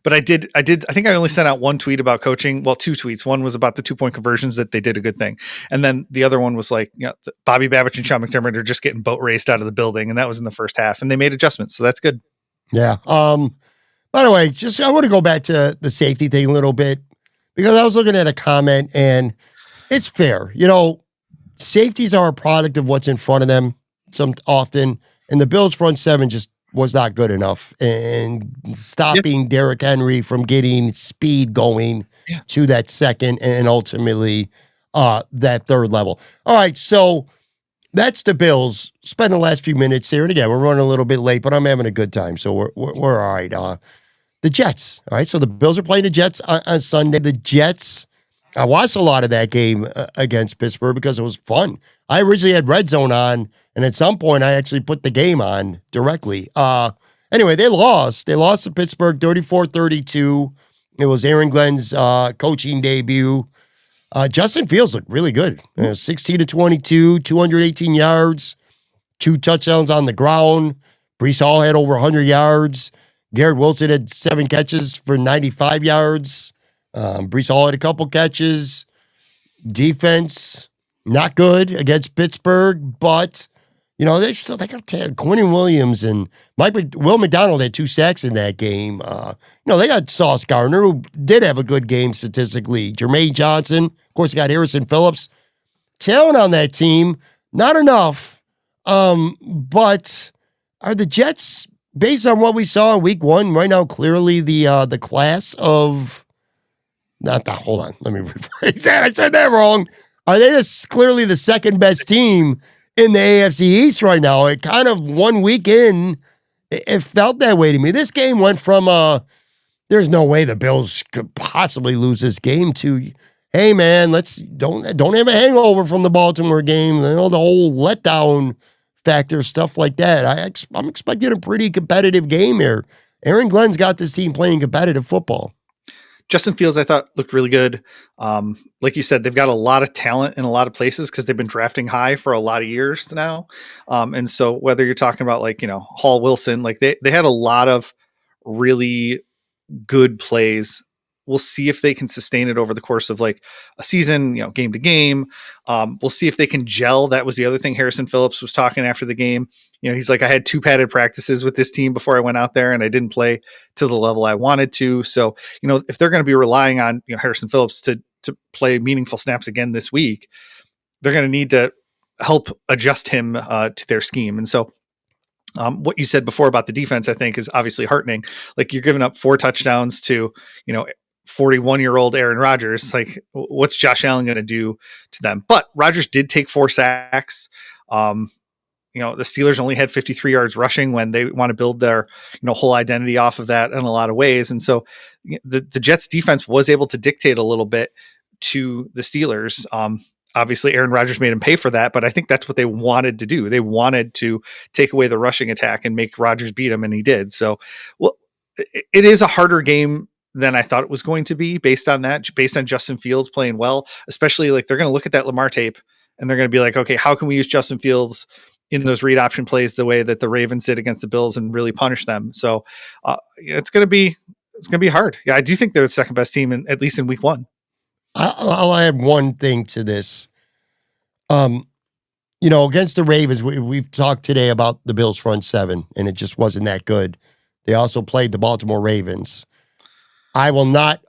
but I think I only sent out one tweet about coaching. Well, two tweets. One was about the 2-point conversions, that they did a good thing. And then the other one was like, Bobby Babbitt and Sean McDermott are just getting boat raced out of the building. And that was in the first half, and they made adjustments. So that's good. Yeah. By the way, I want to go back to the safety thing a little bit, because I was looking at a comment, and it's fair. Safeties are a product of what's in front of them often, and the Bills' front seven just was not good enough, and stopping Derrick Henry from getting speed going to that second and ultimately that third level. All right, so that's the Bills. Spend the last few minutes here, and again, we're running a little bit late, but I'm having a good time, so we're all right. The Jets. All right, so the Bills are playing the Jets on Sunday. The Jets, I watched a lot of that game against Pittsburgh because it was fun. I originally had Red Zone on, and at some point I actually put the game on directly. Anyway, they lost. They lost to Pittsburgh 34-32. It was Aaron Glenn's coaching debut. Justin Fields looked really good. 16-22, 218 yards, 2 touchdowns on the ground. Breece Hall had over 100 yards. Garrett Wilson had 7 catches for 95 yards. Breece Hall had a couple catches. Defense, not good against Pittsburgh, but they got Quinnen Williams and Will McDonald had 2 sacks in that game. They got Sauce Gardner, who did have a good game statistically. Jermaine Johnson, of course, you got Harrison Phillips. Talent on that team, not enough. But are the Jets, based on what we saw in week 1, right now clearly the class of hold on, let me rephrase that. I said that wrong. Are they clearly the second best team in the AFC East right now? It kind of 1 week in, it felt that way to me. This game went from there's no way the Bills could possibly lose this game to, hey man, don't have a hangover from the Baltimore game. The whole letdown factor, stuff like that. I'm expecting a pretty competitive game here. Aaron Glenn's got this team playing competitive football. Justin Fields, I thought, looked really good. Like you said, they've got a lot of talent in a lot of places because they've been drafting high for a lot of years now. And so whether you're talking about Hall, Wilson, they had a lot of really good plays. We'll see if they can sustain it over the course of a season, game to game. We'll see if they can gel. That was the other thing Harrison Phillips was talking after the game. He's like, I had 2 padded practices with this team before I went out there, and I didn't play to the level I wanted to. So, if they're going to be relying on Harrison Phillips to play meaningful snaps again this week, they're going to need to help adjust him to their scheme. And so, what you said before about the defense, I think, is obviously heartening. You're giving up 4 touchdowns to 41-year-old Aaron Rodgers. What's Josh Allen going to do to them? But Rodgers did take 4 sacks. The Steelers only had 53 yards rushing when they want to build their, whole identity off of that in a lot of ways. And so the Jets defense was able to dictate a little bit to the Steelers. Obviously Aaron Rodgers made him pay for that, but I think that's what they wanted to do. They wanted to take away the rushing attack and make Rodgers beat him, and he did. So, it is a harder game than I thought it was going to be based on Justin Fields playing well, especially they're going to look at that Lamar tape and they're going to be like, okay, how can we use Justin Fields in those read option plays the way that the Ravens did against the Bills and really punish them? So it's going to be hard. Yeah. I do think they're the second best team at least in week 1. I'll add one thing to this. Against the Ravens, we've talked today about the Bills front seven, and it just wasn't that good. They also played the Baltimore Ravens. I will not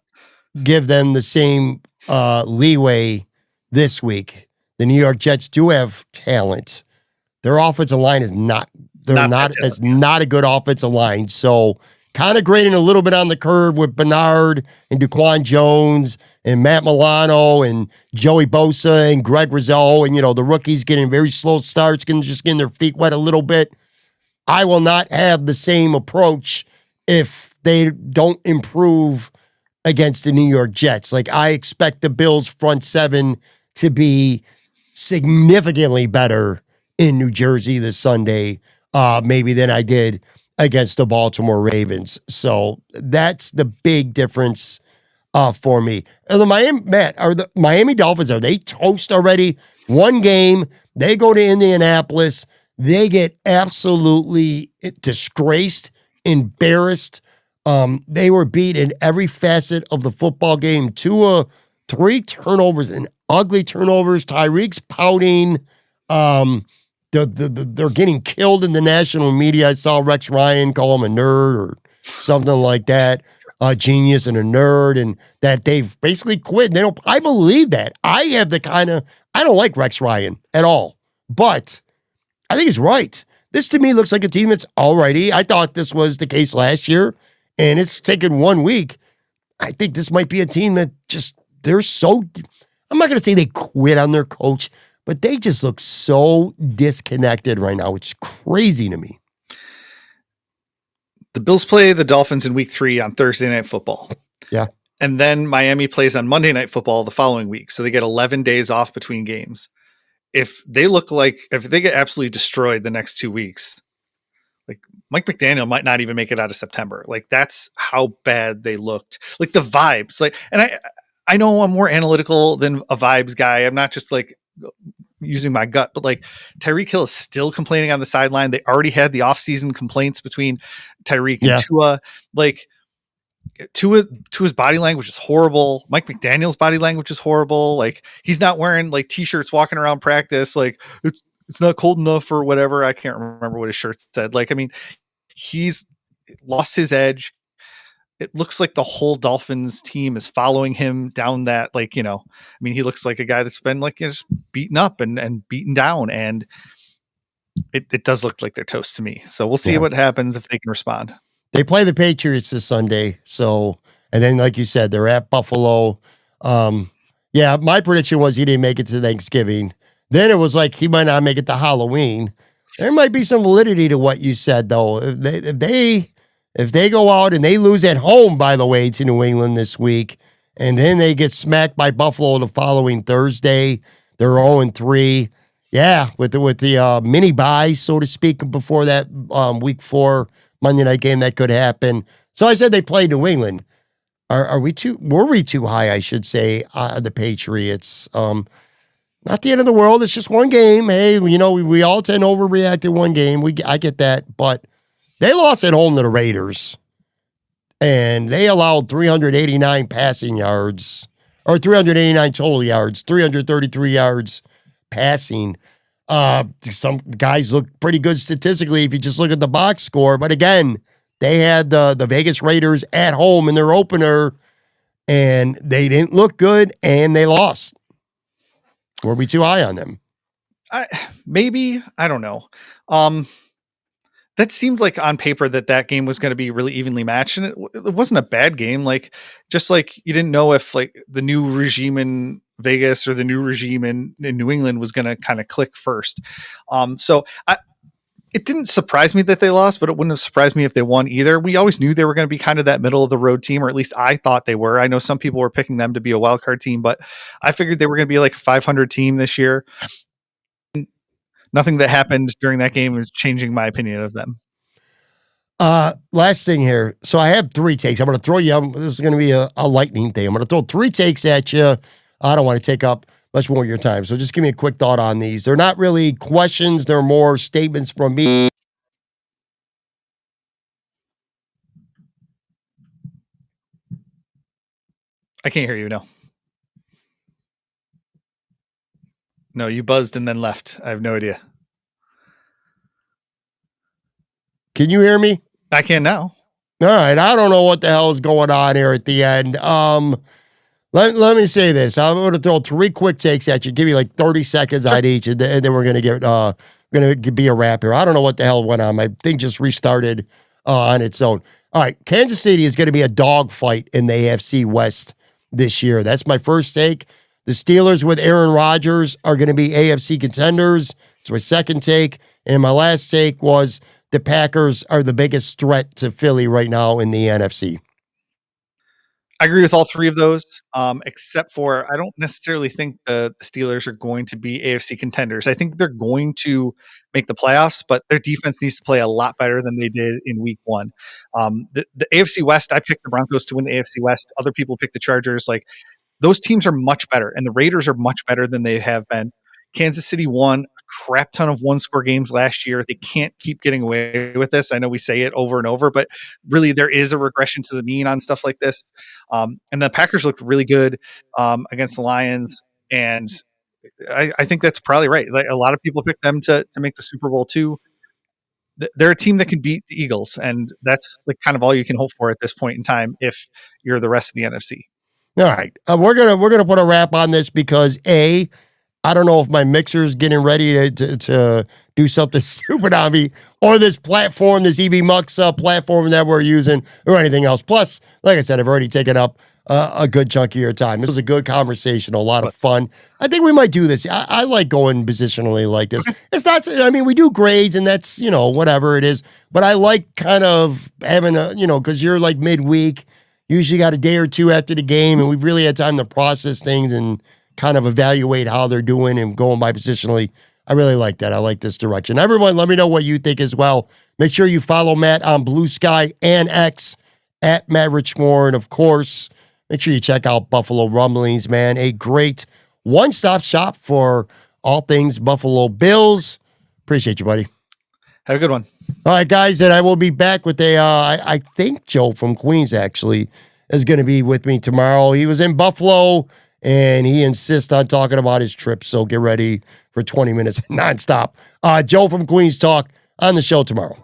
give them the same leeway this week. The New York Jets do have talent. Their offensive line is not a good offensive line. So kind of grading a little bit on the curve with Bernard and Duquan Jones and Matt Milano and Joey Bosa and Greg Rizzo and, the rookies getting very slow starts, just getting their feet wet a little bit. I will not have the same approach if they don't improve against the New York Jets. I expect the Bills front seven to be significantly better in New Jersey this Sunday, maybe than I did against the Baltimore Ravens. So that's the big difference for me. And the Miami Dolphins, are they toast already? One game, they go to Indianapolis, they get absolutely disgraced, embarrassed. They were beat in every facet of the football game. Three turnovers and ugly turnovers. Tyreek's pouting. They're getting killed in the national media. I saw Rex Ryan call him a nerd or something like that. A genius and a nerd, and that they've basically quit. They don't. I believe that. I don't like Rex Ryan at all, but I think he's right. This to me looks like a team that's already. I thought this was the case last year, and it's taken 1 week. I think this might be a team that they're so. I'm not going to say they quit on their coach, but they just look so disconnected right now. It's crazy to me. The Bills play the Dolphins in week 3 on Thursday Night Football. Yeah. And then Miami plays on Monday Night Football the following week. So they get 11 days off between games. If they get absolutely destroyed the next 2 weeks, like Mike McDaniel might not even make it out of September. Like that's how bad they looked. Like the vibes, and I know I'm more analytical than a vibes guy. I'm not just like using my gut, but like Tyreek Hill is still complaining on the sideline. They already had the offseason complaints between Tyreek and Tua. Like Tua's body language is horrible. Mike McDaniel's body language is horrible. Like he's not wearing like t-shirts walking around practice. Like it's not cold enough or whatever. I can't remember what his shirt said. Like, I mean, he's lost his edge. It looks like the whole Dolphins team is following him down that, like, I mean, he looks like a guy that's been like just beaten up and beaten down. And it does look like they're toast to me. So we'll see what happens if they can respond. They play the Patriots this Sunday. So, and then, like you said, they're at Buffalo. My prediction was he didn't make it to Thanksgiving. Then it was like he might not make it to Halloween. There might be some validity to what you said, though. If they go out and they lose at home, by the way, to New England this week, and then they get smacked by Buffalo the following Thursday, they're 0-3. Yeah, with the mini bye, so to speak, before that week 4 Monday night game, that could happen. So I said they play New England. Were we too high, I should say, the Patriots? Not the end of the world. It's just one game. Hey, we all tend to overreact in one game. I get that, but they lost at home to the Raiders, and they allowed 389 passing yards, or 389 total yards, 333 yards passing. Some guys look pretty good statistically if you just look at the box score, but again, they had the Vegas Raiders at home in their opener, and they didn't look good, and they lost. Were we too high on them? Maybe. I don't know. That seemed like on paper that game was going to be really evenly matched, and it wasn't a bad game. Like, just like you didn't know if like the new regime in Vegas or the new regime in New England was going to kind of click first. It didn't surprise me that they lost, but it wouldn't have surprised me if they won either. We always knew they were going to be kind of that middle of the road team, or at least I thought they were. I know some people were picking them to be a wild card team, but I figured they were going to be like a 500 team this year. Nothing that happened during that game is changing my opinion of them. Last thing here. So I have 3 takes. I'm going to throw you. This is going to be a lightning thing. I'm going to throw 3 takes at you. I don't want to take up much more of your time. So just give me a quick thought on these. They're not really questions. They're more statements from me. I can't hear you. No, you buzzed and then left. I have no idea. Can you hear me? I can now. All right. I don't know what the hell is going on here at the end. Let me say this. I'm going to throw 3 quick takes at you. Give you like 30 seconds on each, and then we're going to be a wrap here. I don't know what the hell went on. My thing just restarted on its own. All right. Kansas City is going to be a dogfight in the AFC West this year. That's my first take. The Steelers with Aaron Rodgers are going to be AFC contenders. It's my second take. And my last take was the Packers are the biggest threat to Philly right now in the NFC. I agree with all three of those, except for I don't necessarily think the Steelers are going to be AFC contenders. I think they're going to make the playoffs, but their defense needs to play a lot better than they did in week one. The AFC West, I picked the Broncos to win the AFC West. Other people picked the Chargers. Like those teams are much better, and the Raiders are much better than they have been. Kansas City won a crap ton of one-score games last year. They can't keep getting away with this. I know we say it over and over, but really there is a regression to the mean on stuff like this. And the Packers looked really good against the Lions, and I think that's probably right. Like a lot of people picked them to make the Super Bowl too. They're a team that can beat the Eagles, and that's like kind of all you can hope for at this point in time if you're the rest of the NFC. All right, we're gonna put a wrap on this because I don't know if my mixer's getting ready to do something stupid on me, or this platform, this EV Mux platform that we're using, or anything else. Plus, like I said, I've already taken up a good chunk of your time. This was a good conversation, a lot of fun. I think we might do this. I like going positionally like this. It's not, I mean, we do grades and that's, whatever it is, but I like kind of having because you're like midweek, usually got a day or two after the game, and we've really had time to process things and kind of evaluate how they're doing and going by positionally. I really like that. I like this direction. Everyone, let me know what you think as well. Make sure you follow Matt on Blue Sky and X at Matt Richmore. And of course, make sure you check out Buffalo Rumblings, man. A great one-stop shop for all things Buffalo Bills. Appreciate you, buddy. Have a good one. All right, guys, and I will be back with I think Joe from Queens actually is going to be with me tomorrow. He was in Buffalo, and he insists on talking about his trip, so get ready for 20 minutes nonstop. Joe from Queens Talk on the show tomorrow.